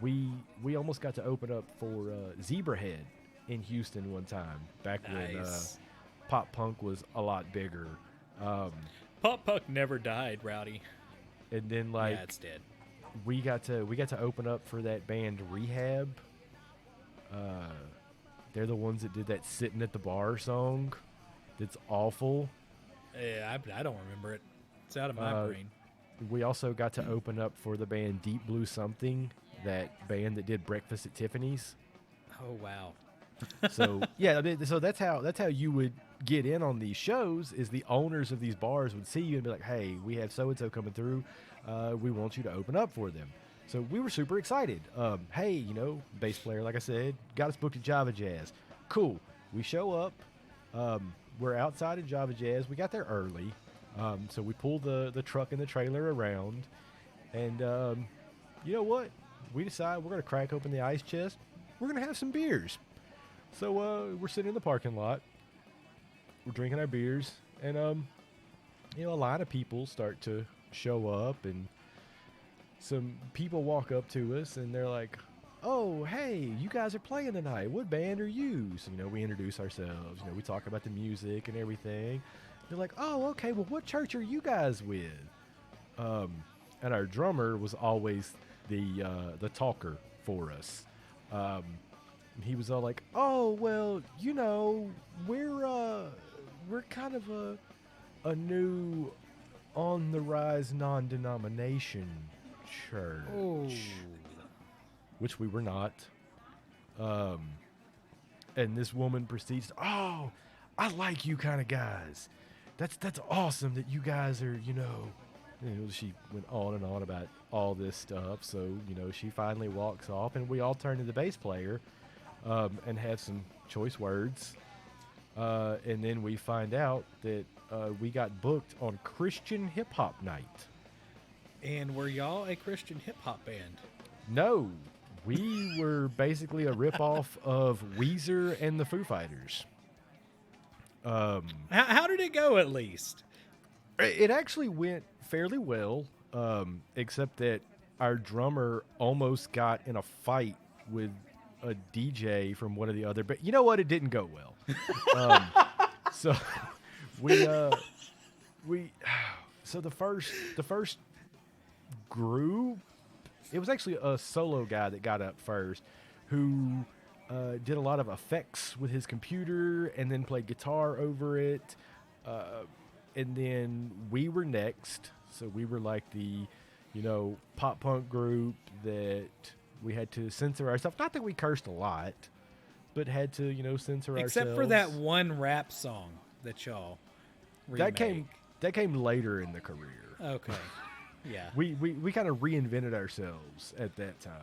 we almost got to open up for Zebrahead in Houston one time back when pop punk was a lot bigger. Pop punk never died, Rowdy. And then Yeah, it's dead. we got to open up for that band Rehab. They're the ones that did that "Sitting at the Bar" song. That's awful. Yeah, I don't remember it. It's out of my brain. We also got to open up for the band Deep Blue Something, that band that did Breakfast at Tiffany's. Oh wow. So yeah, so that's how you would get in on these shows. Is the owners of these bars would see you and be like, "Hey, we have so and so coming through. We want you to open up for them." So we were super excited. Hey, you know, bass player, like I said, got us booked at Java Jazz. Cool. We show up. We're outside of Java Jazz. We got there early, so we pulled the truck and the trailer around, and you know what? We decide we're gonna crack open the ice chest. We're gonna have some beers. So we're sitting in the parking lot. We're drinking our beers, and you know, a lot of people start to show up, and some people walk up to us, and they're like, "Oh, hey, you guys are playing tonight. What band are you?" So, you know, we introduce ourselves. You know, we talk about the music and everything. They're like, "Oh, okay. Well, what church are you guys with?" And our drummer was always the talker for us. He was all like, "Oh, well, you know, we're kind of a new on the rise non-denomination church." Oh. Which we were not. And this woman proceeds, "Oh, I like you kind of guys. That's awesome that you guys are, you know." She went on and on about all this stuff. So, you know, she finally walks off, and we all turn to the bass player and have some choice words. And then we find out that we got booked on Christian Hip Hop Night. And were y'all a Christian hip hop band? No, we were basically a ripoff of Weezer and the Foo Fighters. How did it go, at least? It actually went fairly well, except that our drummer almost got in a fight with a DJ from one of the other. But you know what? It didn't go well. So so the first group, it was actually a solo guy that got up first, who did a lot of effects with his computer and then played guitar over it. And then we were next. So we were like the, you know, pop punk group that we had to censor ourselves. Not that we cursed a lot, but had to, you know, censor ourselves. Except for that one rap song that y'all remade. That came later in the career. Okay. Yeah. We kind of reinvented ourselves at that time.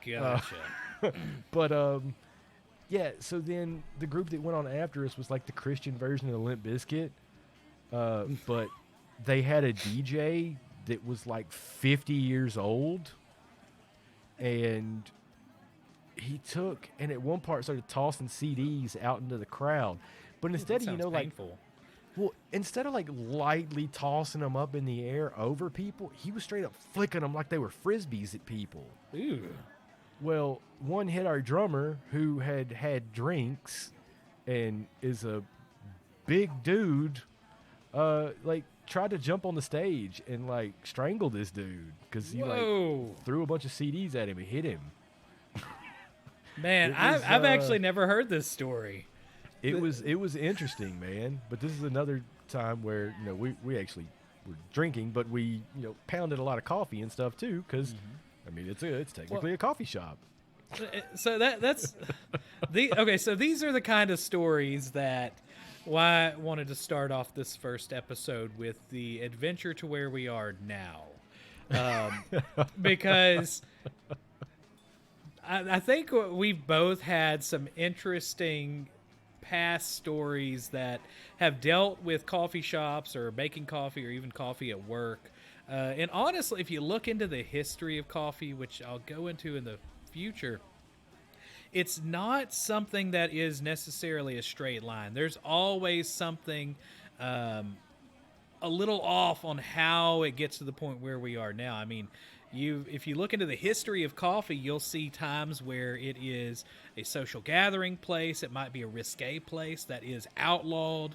Gotcha. But yeah, so then the group that went on after us was like the Christian version of the Limp Bizkit. But they had a DJ that was like 50 years old, and he took and at one part started tossing CDs out into the crowd. But instead of, you know, painful. instead of like lightly tossing them up in the air over people, he was straight up flicking them like they were frisbees at people. Ooh. Well, one hit our drummer, who had had drinks and is a big dude. Like tried to jump on the stage and like strangle this dude because he like threw a bunch of CDs at him and hit him. Man, I've actually never heard this story. It was interesting, man. But this is another time where, you know, we actually were drinking, but we, you know, pounded a lot of coffee and stuff too, because I mean it's technically a coffee shop. So that's okay. So these are the kind of stories that why I wanted to start off this first episode with the adventure to where we are now, because I think we've both had some interesting past stories that have dealt with coffee shops or making coffee or even coffee at work. And honestly, if you look into the history of coffee, which I'll go into in the future, it's not something that is necessarily a straight line. There's always something a little off on how it gets to the point where we are now. I mean, if you look into the history of coffee, you'll see times where it is a social gathering place. It might be a risque place that is outlawed.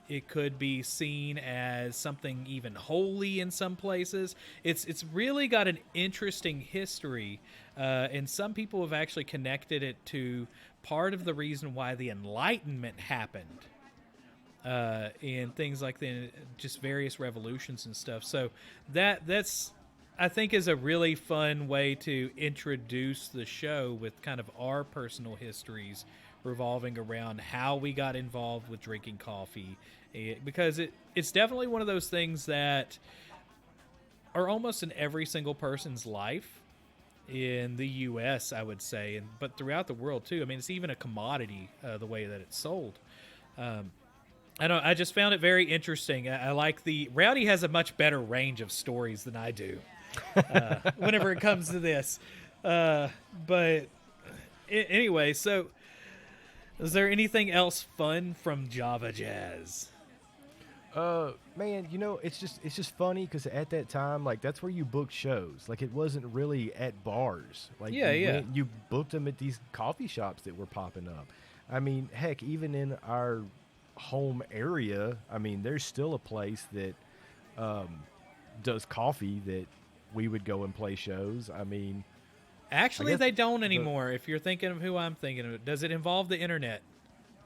It could be seen as something even holy in some places. It's really got an interesting history, and some people have actually connected it to part of the reason why the Enlightenment happened. and things like that, just various revolutions and stuff. So that's I think is a really fun way to introduce the show with kind of our personal histories revolving around how we got involved with drinking coffee, because it's definitely one of those things that are almost in every single person's life in the U.S., I would say, but throughout the world too. I mean, it's even a commodity the way that it's sold. I just found it very interesting. I like Rowdy has a much better range of stories than I do whenever it comes to this. But anyway, so is there anything else fun from Java Jazz? Man, it's just funny because at that time, like, that's where you booked shows. Like, it wasn't really at bars. Like, you booked them at these coffee shops that were popping up. I mean, heck, even in our home area, I mean, there's still a place that does coffee that we would go and play shows. I mean, actually, they don't anymore. If you're thinking of who I'm thinking of, does it involve the internet?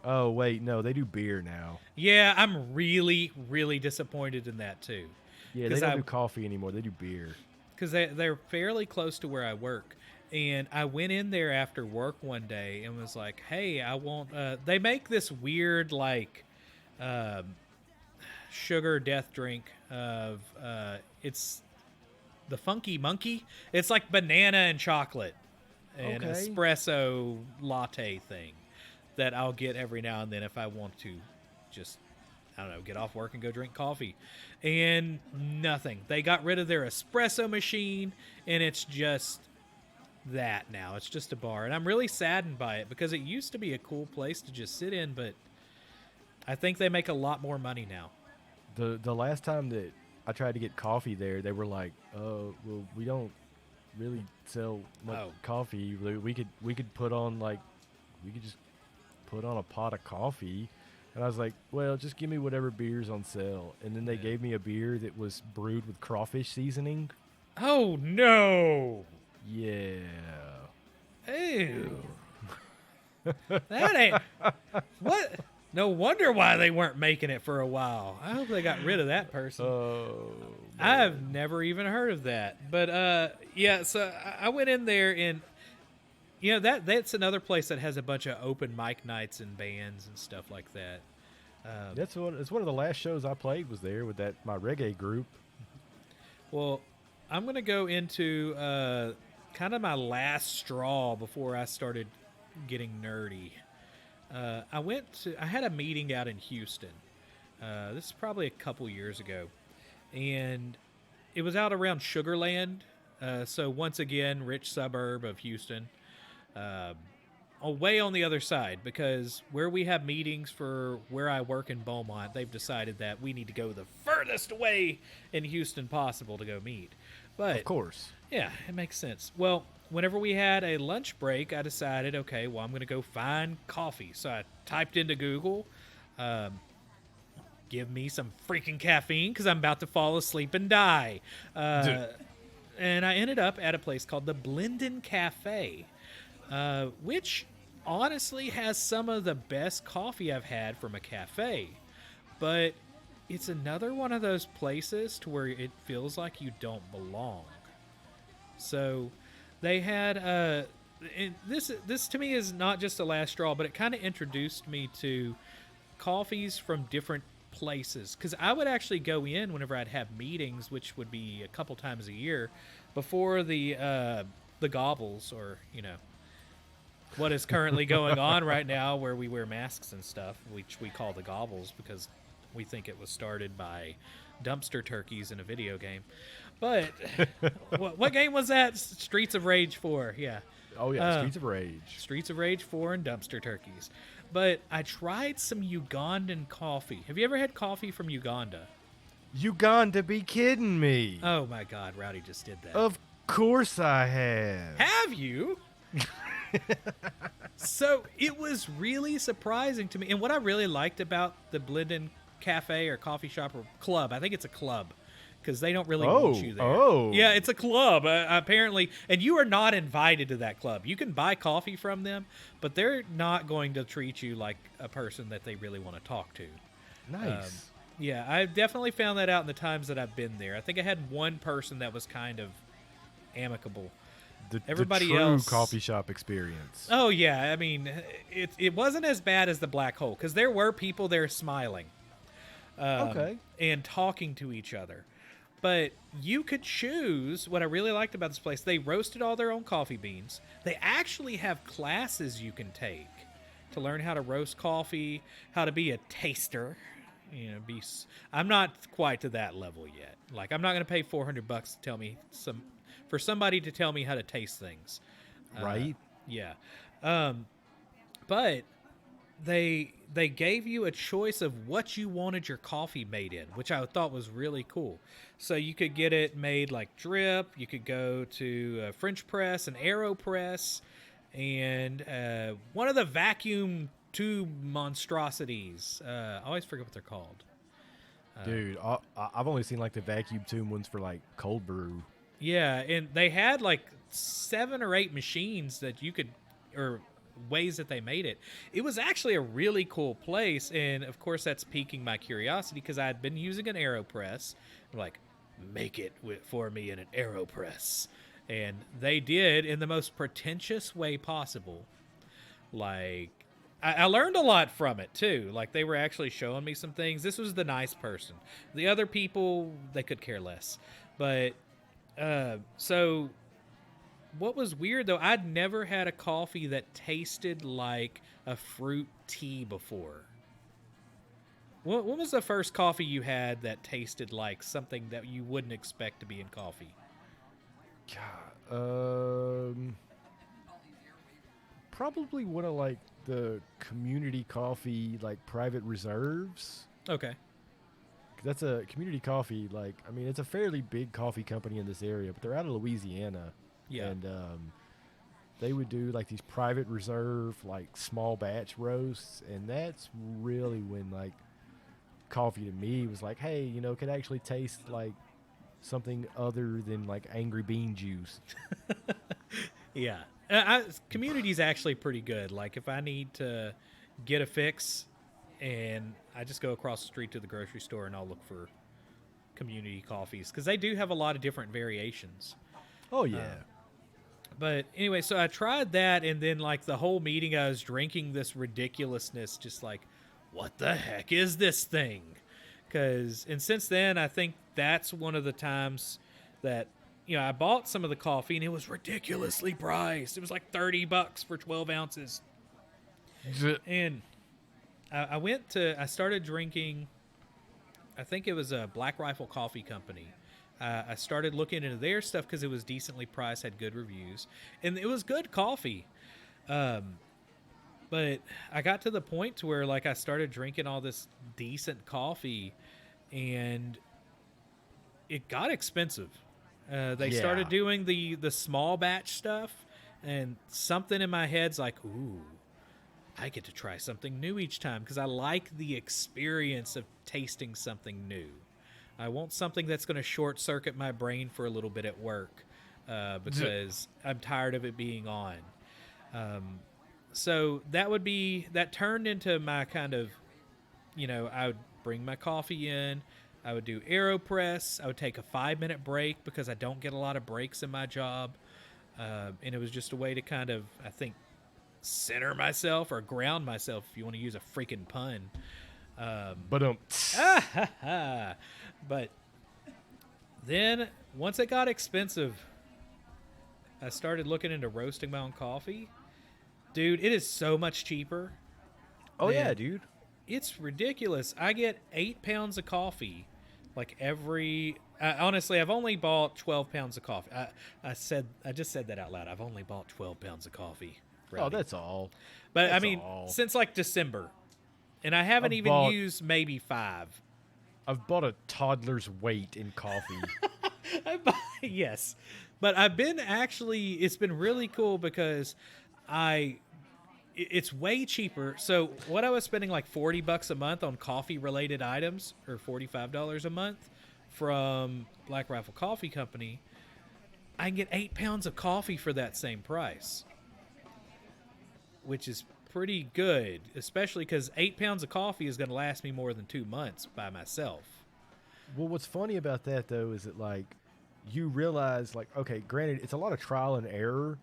Oh, wait, no, they do beer now. Yeah, I'm really, really disappointed in that, too. Yeah, they don't do coffee anymore. They do beer. Because they're fairly close to where I work. And I went in there after work one day and was like, hey, I want... they make this weird, like, sugar death drink of... it's the Funky Monkey. It's like banana and chocolate. And espresso latte thing that I'll get every now and then if I want to just, I don't know, get off work and go drink coffee. And nothing. They got rid of their espresso machine, and it's just that now. It's just a bar. And I'm really saddened by it because it used to be a cool place to just sit in, but I think they make a lot more money now. The last time that I tried to get coffee there, they were like, well, we don't really sell much coffee. We could put on, like, we could just put on a pot of coffee. And I was like, well, just give me whatever beer's on sale. And then they gave me a beer that was brewed with crawfish seasoning. Oh, no. Yeah. Ew. That ain't... What? No wonder why they weren't making it for a while. I hope they got rid of that person. Oh, I've never even heard of that. But, yeah, so I went in there and... that's another place that has a bunch of open mic nights and bands and stuff like that. It's one of the last shows I played was there with my reggae group. Well, I'm going to go into kind of my last straw before I started getting nerdy. I had a meeting out in Houston. This is probably a couple years ago. And it was out around Sugarland. So once again, rich suburb of Houston. Way on the other side, because where we have meetings for where I work in Beaumont, they've decided that we need to go the furthest away in Houston possible to go meet. But of course, yeah, it makes sense. Well, whenever we had a lunch break, I decided, okay, well, I'm going to go find coffee. So I typed into Google, give me some freaking caffeine because I'm about to fall asleep and die. And I ended up at a place called the Blendin Cafe. Which honestly has some of the best coffee I've had from a cafe. But it's another one of those places to where it feels like you don't belong. So they had and this to me is not just the last straw, but it kind of introduced me to coffees from different places. Because I would actually go in whenever I'd have meetings, which would be a couple times a year, before the gobbles, or what is currently going on right now, where we wear masks and stuff, which we call the gobbles because we think it was started by dumpster turkeys in a video game. But what game was that? Streets of Rage 4, yeah. Oh, yeah, Streets of Rage. Streets of Rage 4 and dumpster turkeys. But I tried some Ugandan coffee. Have you ever had coffee from Uganda? Uganda, be kidding me. Oh, my God, Rowdy just did that. Of course I have. Have you? So it was really surprising to me. And what I really liked about the Blendin Cafe or coffee shop or club, I think it's a club, because they don't really want you there. Oh. Yeah, it's a club, apparently. And you are not invited to that club. You can buy coffee from them, but they're not going to treat you like a person that they really want to talk to. Nice. Yeah, I've definitely found that out in the times that I've been there. I think I had one person that was kind of amicable. Everybody the true else, coffee shop experience. oh yeah, I mean, it wasn't as bad as the black hole because there were people there smiling, Okay. and talking to each other. But you could choose. What I really liked about this place, they roasted all their own coffee beans. They actually have classes you can take to learn how to roast coffee, how to be a taster. You know, I'm not quite to that level yet. Like, I'm not going to pay $400 to tell me for somebody to tell me how to taste things. Right. Yeah. But they gave you a choice of what you wanted your coffee made in, which I thought was really cool. So you could get it made like drip. You could go to a French press, an AeroPress, and one of the vacuum tube monstrosities. I always forget what they're called. Dude, I've only seen like the vacuum tube ones for like cold brew. Yeah, and they had like 7 or 8 machines that you could, or ways that they made it. It was actually a really cool place, and of course that's piquing my curiosity because I had been using an AeroPress. I'm like, make it for me in an AeroPress, and they did in the most pretentious way possible. Like, I learned a lot from it too. Like, they were actually showing me some things. This was the nice person. The other people, they could care less. But so what was weird though, I'd never had a coffee that tasted like a fruit tea before. What was the first coffee you had that tasted like something that you wouldn't expect to be in coffee? God, probably one of like the community coffee, like private reserves. Okay. That's a community coffee. Like, I mean, it's a fairly big coffee company in this area, but they're out of Louisiana. Yeah. And they would do like these private reserve, like small batch roasts. And that's really when like coffee to me was like, hey, you know, could actually taste like something other than like angry bean juice. Yeah. Community's actually pretty good. Like, if I need to get a fix, and I just go across the street to the grocery store and I'll look for community coffees because they do have a lot of different variations. Oh, yeah. But anyway, so I tried that, and then like the whole meeting I was drinking this ridiculousness, just like, what the heck is this thing? And since then, I think that's one of the times that, you know, I bought some of the coffee and it was ridiculously priced. It was like $30 for 12 ounces. And I started drinking, I think it was a Black Rifle Coffee Company. I started looking into their stuff because it was decently priced, had good reviews, and it was good coffee. But I got to the point to where like I started drinking all this decent coffee, and it got expensive. They started doing the small batch stuff, and something in my head's like, ooh, I get to try something new each time because I like the experience of tasting something new. I want something that's going to short circuit my brain for a little bit at work because I'm tired of it being on. So that turned into my kind of, you know, I would bring my coffee in. I would do AeroPress. I would take a 5-minute break because I don't get a lot of breaks in my job. And it was just a way to kind of, I think, center myself or ground myself, if you want to use a freaking pun. But then once it got expensive, I started looking into roasting my own coffee. Dude, it is so much cheaper. Oh, yeah, dude. It's ridiculous. I get 8 pounds of coffee like every... honestly, I've only bought 12 pounds of coffee. I just said that out loud. I've only bought 12 pounds of coffee. Oh, that's all. But I mean, since like December. And I haven't used maybe 5. I've bought a toddler's weight in coffee. Yes. But I've been it's been really cool because it's way cheaper. So what I was spending like $40 a month on coffee related items, or $45 a month from Black Rifle Coffee Company, I can get 8 pounds of coffee for that same price, which is pretty good, especially because 8 pounds of coffee is going to last me more than 2 months by myself. Well, what's funny about that though is that like you realize like okay, granted it's a lot of trial and error,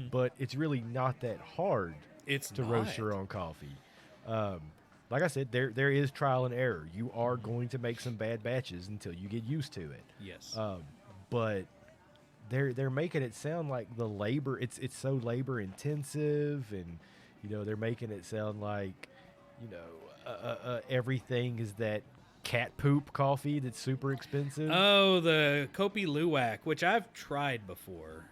but it's really not that hard to roast your own coffee. Like I said, there is trial and error. You are going to make some bad batches until you get used to it. Yes. But they're making it sound like the labor it's so labor intensive, and they're making it sound like everything is that cat poop coffee that's super expensive. Oh, the Kopi Luwak, which I've tried before.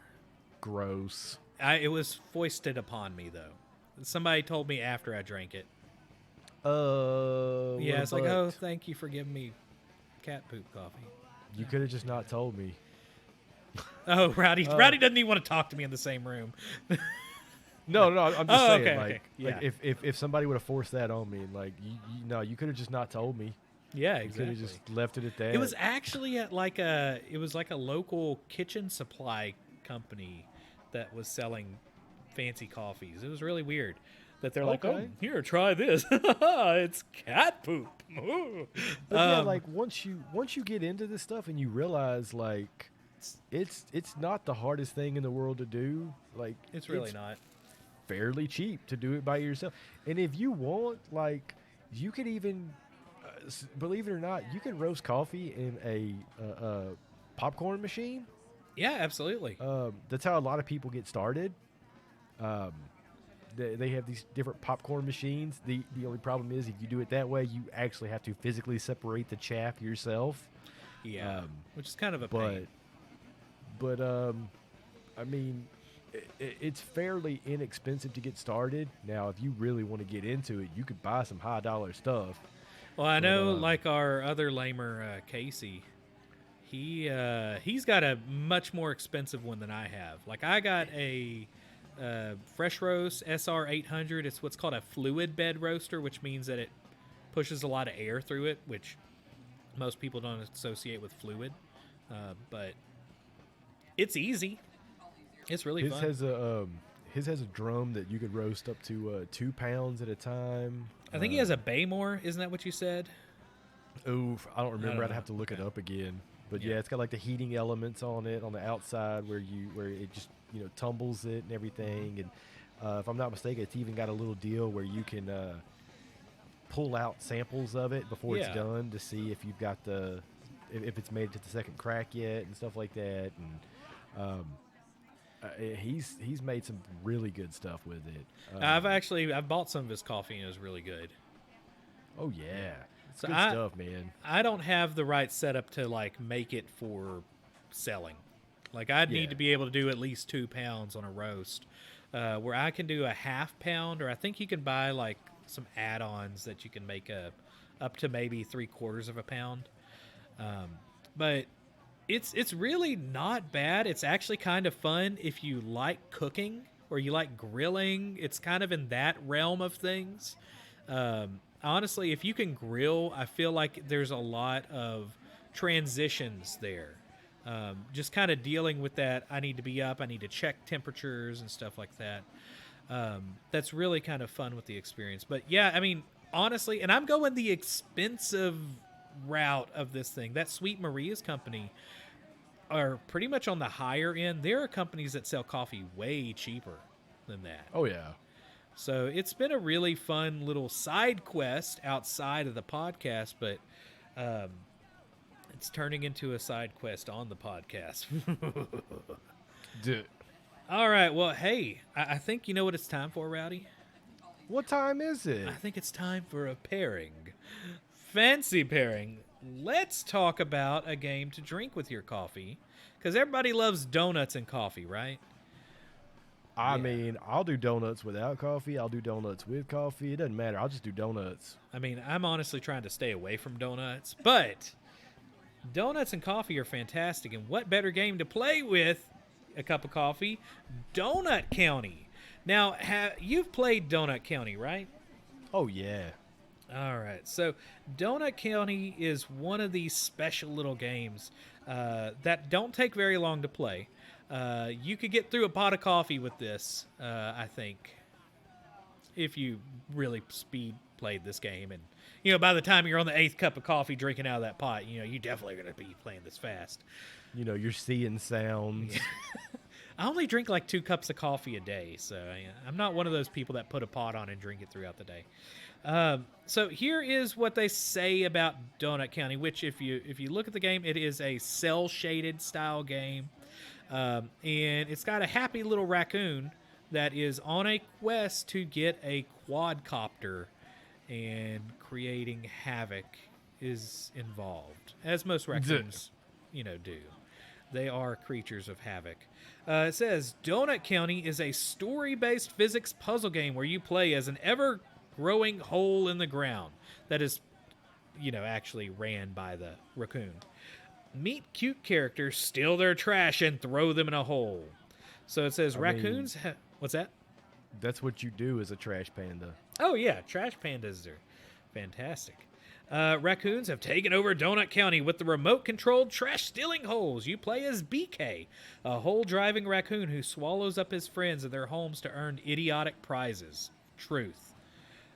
Gross. It was foisted upon me though. Somebody told me after I drank it. Yeah, it's like, oh, thank you for giving me cat poop coffee. You could have just not told me. Oh, Rowdy doesn't even want to talk to me in the same room. No, I'm just saying, okay, like, okay. Yeah. if somebody would have forced that on me, like, you could have just not told me. Yeah, You exactly. could have just left it at that. It was actually at like a local kitchen supply company that was selling fancy coffees. It was really weird that they're like, oh, here, try this. It's cat poop. But yeah, like once you get into this stuff and you realize like it's not the hardest thing in the world to do. Like it's really not. Fairly cheap to do it by yourself. And if you want, like, you could even believe it or not, you can roast coffee in a popcorn machine. Yeah, absolutely. That's how a lot of people get started. They have these different popcorn machines. The only problem is if you do it that way, you actually have to physically separate the chaff yourself. Yeah, which is kind of a pain. But I mean, it's fairly inexpensive to get started. Now, if you really want to get into it, you could buy some high dollar stuff. Well, I know, like our other lamer, Casey, he's got a much more expensive one than I have. Like I got a Fresh Roast SR 800. It's what's called a fluid bed roaster, which means that it pushes a lot of air through it, which most people don't associate with fluid. But it's easy. It's really fun. His has a drum that you could roast up to 2 pounds at a time. I think he has a Baymore. Isn't that what you said? Oof, I don't remember. I'd have to look it up again. But yeah, it's got like the heating elements on it on the outside where it just tumbles it and everything. And if I'm not mistaken, it's even got a little deal where you can pull out samples of it before it's done to see if you've got if it's made it to the second crack yet and stuff like that. And he's made some really good stuff with it. I've bought some of his coffee and it was really good. Oh yeah, it's good stuff, man. I don't have the right setup to like make it for selling. Like I'd need to be able to do at least 2 pounds on a roast, where I can do a half pound, or I think you can buy like some add-ons that you can make up to maybe 3/4 of a pound. But it's really not bad. It's actually kind of fun if you like cooking or you like grilling. It's kind of in that realm of things. Honestly, if you can grill, I feel like there's a lot of transitions there. Just kind of dealing with that. I need to be up. I need to check temperatures and stuff like that. That's really kind of fun with the experience. But yeah, I mean, honestly, and I'm going the expensive route of this thing. That Sweet Maria's company are pretty much on the higher end. There are companies that sell coffee way cheaper than that. Oh yeah. So it's been a really fun little side quest outside of the podcast, but it's turning into a side quest on the podcast. Dude. All right. Well, hey, I think you know what it's time for, Rowdy? What time is it? I think it's time for a pairing. Fancy pairing. Let's talk about a game to drink with your coffee, because everybody loves donuts and coffee, right? I mean, I'll do donuts without coffee. I'll do donuts with coffee. It doesn't matter. I'll just do donuts. I mean, I'm honestly trying to stay away from donuts, but donuts and coffee are fantastic. And what better game to play with a cup of coffee? Donut County. Now, you've played Donut County, right? Oh, yeah. All right. So Donut County is one of these special little games that don't take very long to play. You could get through a pot of coffee with this, I think. if you really speed played this game. And, by the time you're on the 8th cup of coffee drinking out of that pot, you definitely going to be playing this fast. You're seeing sounds. Yeah. I only drink like 2 cups of coffee a day, so I'm not one of those people that put a pot on and drink it throughout the day. So here is what they say about Donut County, which if you look at the game, it is a cel-shaded style game. And it's got a happy little raccoon that is on a quest to get a quadcopter, and creating havoc is involved, as most raccoons, do. They are creatures of havoc. It says, Donut County is a story-based physics puzzle game where you play as an ever-growing hole in the ground that is, actually ran by the raccoon. Meet cute characters, steal their trash, and throw them in a hole. So it says raccoons... What's that? That's what you do as a trash panda. Oh, yeah. Trash pandas are fantastic. Raccoons have taken over Donut County with the remote-controlled trash-stealing holes. You play as BK, a hole-driving raccoon who swallows up his friends in their homes to earn idiotic prizes. Truth.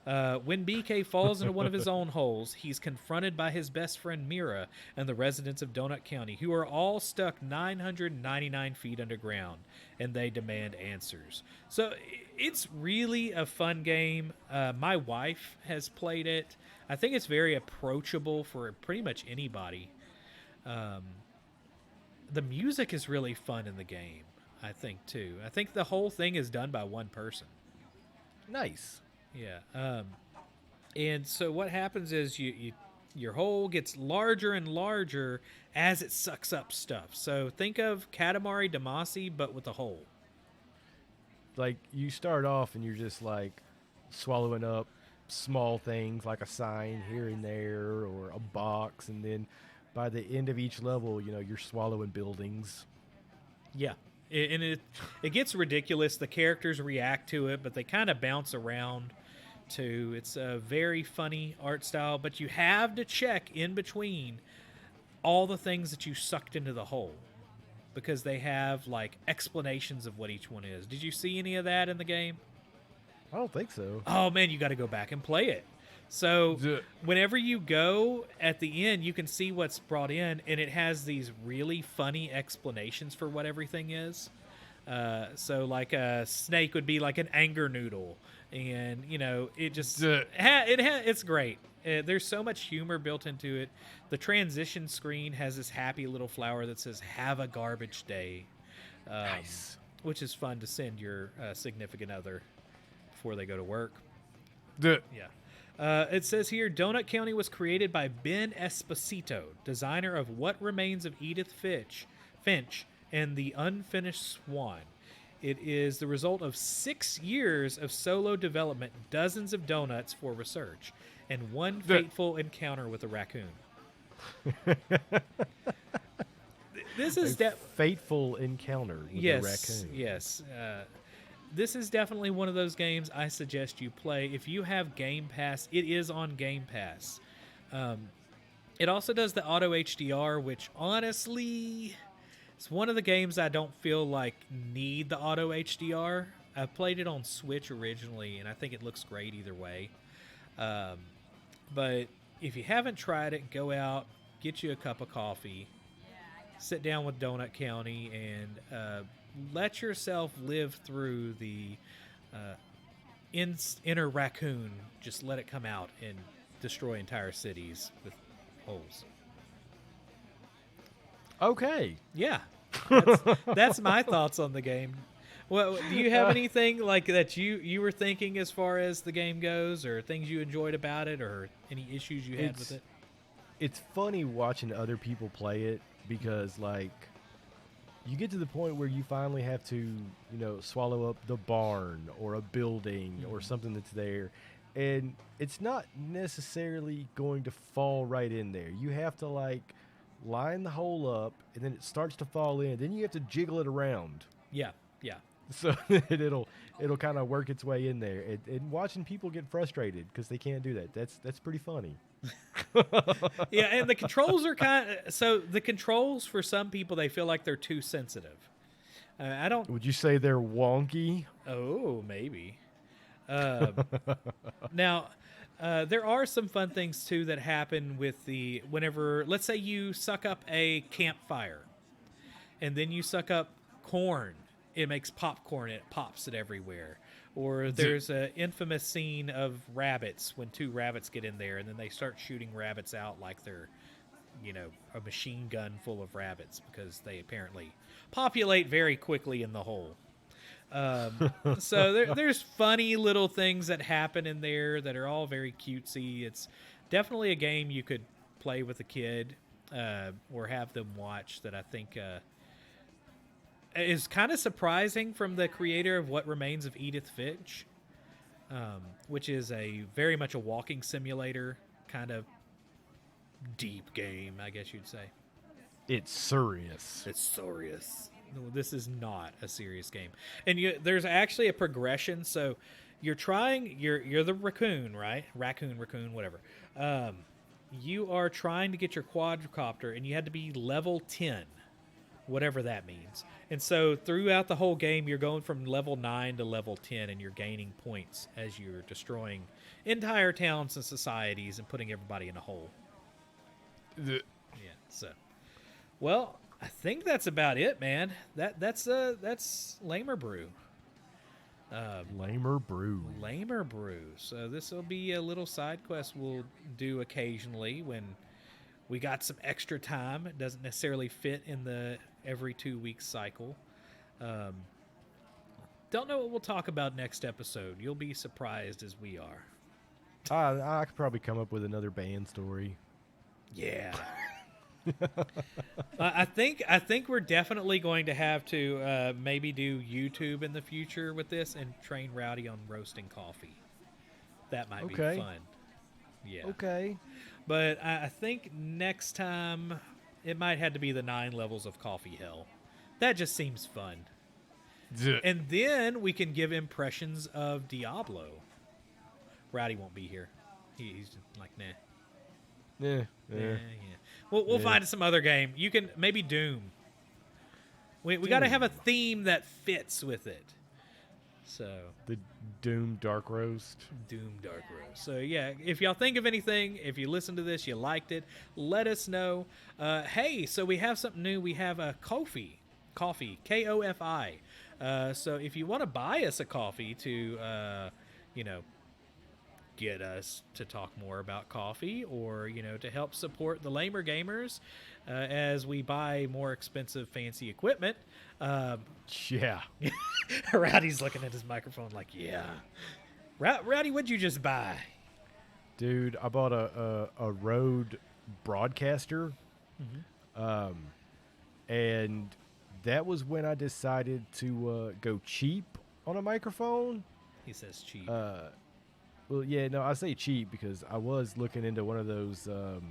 When BK falls into one of his own holes, he's confronted by his best friend Mira and the residents of Donut County, who are all stuck 999 feet underground, and they demand answers. So it's really a fun game. My wife has played it. I think it's very approachable for pretty much anybody. The music is really fun in the game, I think, too. I think the whole thing is done by one person. Nice. Yeah. And so what happens is your hole gets larger and larger as it sucks up stuff. So think of Katamari Damacy, but with a hole. Like, you start off and you're just, like, swallowing up small things like a sign here and there or a box. And then by the end of each level, you're swallowing buildings. Yeah. And it gets ridiculous. The characters react to it, but they kind of bounce around too. It's a very funny art style, but you have to check in between all the things that you sucked into the hole because they have like explanations of what each one is. Did you see any of that in the game? I don't think so. Oh man, you got to go back and play it. So whenever you go at the end, you can see what's brought in, and it has these really funny explanations for what everything is. So like a snake would be like an anger noodle, and it just it's great. There's so much humor built into it. The transition screen has this happy little flower that says "Have a garbage day," nice, which is fun to send your significant other before they go to work. Yeah. It says here, Donut County was created by Ben Esposito, designer of What Remains of Edith Finch and The Unfinished Swan. It is the result of 6 years of solo development, dozens of donuts for research, and one fateful encounter with a raccoon. This is fateful encounter with a raccoon. Yes. This is definitely one of those games I suggest you play. If you have Game Pass, it is on Game Pass. It also does the auto HDR, which honestly, it's one of the games I don't feel like need the auto HDR. I played it on Switch originally, and I think it looks great either way. But if you haven't tried it, go out, get you a cup of coffee, sit down with Donut County, and let yourself live through the inner raccoon. Just let it come out and destroy entire cities with holes. Okay. Yeah. That's my thoughts on the game. Well, do you have anything like that you were thinking as far as the game goes, or things you enjoyed about it, or any issues you had with it? It's funny watching other people play it because, like, you get to the point where you finally have to, swallow up the barn or a building or something that's there. And it's not necessarily going to fall right in there. You have to, like, line the hole up, and then it starts to fall in. Then you have to jiggle it around. Yeah. So that it'll kind of work its way in there. And watching people get frustrated because they can't do that, that's pretty funny. Yeah, and the controls are the controls for some people, they feel like they're too sensitive. Would you say they're wonky? Oh, maybe. Now, there are some fun things too that happen with whenever, let's say you suck up a campfire, and then you suck up corn. It makes popcorn. It pops it everywhere. Or there's an infamous scene of rabbits when two rabbits get in there, and then they start shooting rabbits out like they're, a machine gun full of rabbits because they apparently populate very quickly in the hole. So there's funny little things that happen in there that are all very cutesy. It's definitely a game you could play with a kid or have them watch that I think is kind of surprising from the creator of What Remains of Edith Finch, which is very much a walking simulator kind of deep game, I guess you'd say. It's serious. It's serious. No, this is not a serious game. And there's actually a progression. So you're the raccoon, right? Raccoon, whatever. You are trying to get your quadcopter, and you had to be level 10, whatever that means. And so throughout the whole game, you're going from level 9 to level 10, and you're gaining points as you're destroying entire towns and societies and putting everybody in a hole. Yeah, so... Well, I think that's about it, man. That's Lamer Brew. Lamer Brew. So this will be a little side quest we'll do occasionally when we got some extra time. It doesn't necessarily fit in the every 2 week cycle. Don't know what we'll talk about next episode. You'll be surprised as we are. I could probably come up with another band story. Yeah. I think we're definitely going to have to maybe do YouTube in the future with this and train Rowdy on roasting coffee. That might be fun. Yeah. Okay. But I think next time it might have to be the 9 levels of coffee hell. That just seems fun. And then we can give impressions of Diablo. Rowdy won't be here. He's like, nah. Yeah. We'll find some other game. You can maybe Doom. We got to have a theme that fits with it. So the Doom Dark Roast. So yeah, if y'all think of anything, if you listen to this, you liked it, let us know. Hey, so we have something new. We have a coffee, Kofi. So if you want to buy us a coffee to, get us to talk more about coffee, or to help support the Lamer Gamers as we buy more expensive fancy equipment. Yeah. Rowdy's looking at his microphone like, yeah. Rowdy, what'd you just buy? Dude, I bought a Rode broadcaster. Mm-hmm. And that was when I decided to go cheap on a microphone. He says cheap. Well, yeah, no, I say cheap because I was looking into one of those, what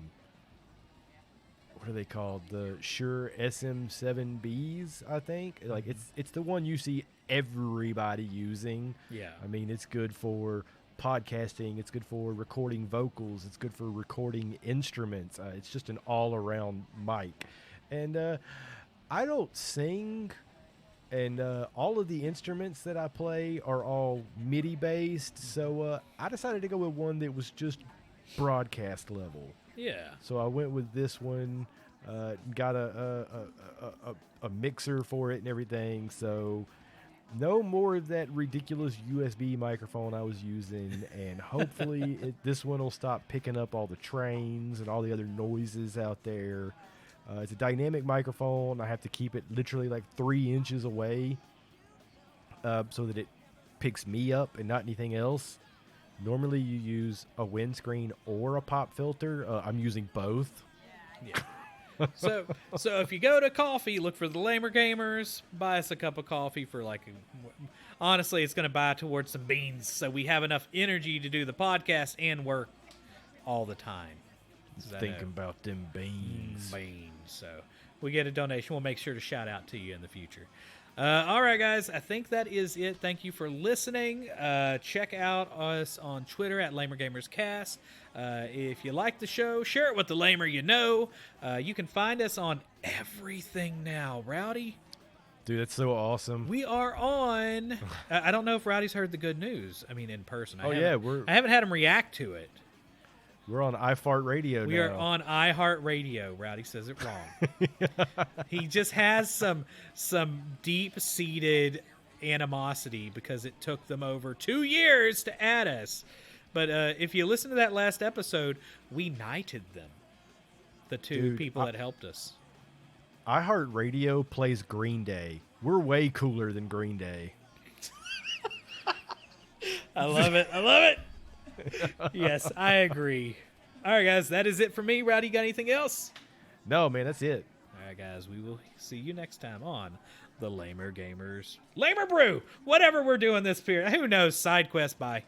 are they called? The Shure SM7Bs, I think. Like, it's the one you see everybody using. Yeah. I mean, it's good for podcasting. It's good for recording vocals. It's good for recording instruments. It's just an all-around mic. And I don't sing. And all of the instruments that I play are all MIDI-based, so I decided to go with one that was just broadcast level. Yeah. So I went with this one, got a mixer for it and everything, so no more of that ridiculous USB microphone I was using, and hopefully this one will stop picking up all the trains and all the other noises out there. It's a dynamic microphone. I have to keep it literally like 3 inches away so that it picks me up and not anything else. Normally you use a windscreen or a pop filter. I'm using both. Yeah. So if you go to coffee, look for the Lamer Gamers. Buy us a cup of coffee for honestly, it's going to buy towards some beans so we have enough energy to do the podcast and work all the time. Thinking about them beans. So we get a donation. We'll make sure to shout out to you in the future. All right, guys. I think that is it. Thank you for listening. Check out us on Twitter at LamerGamersCast. If you like the show, share it with the Lamer you know. You can find us on everything now. Rowdy? Dude, that's so awesome. We are on. I don't know if Rowdy's heard the good news. I mean, in person. I haven't had him react to it. We're on iFart Radio We now. are on iHeartRadio. Rowdy says it wrong. He just has some deep-seated animosity because it took them over 2 years to add us. But if you listen to that last episode, we knighted them. The two people that helped us. iHeartRadio plays Green Day. We're way cooler than Green Day. I love it. I love it. Yes, I agree. All right, guys, that is it for me. Rowdy, got anything else? No, man, that's it. All right, guys, we will see you next time on the Lamer Gamers Lamer Brew. Whatever we're doing this period. Who knows? SideQuest. Bye.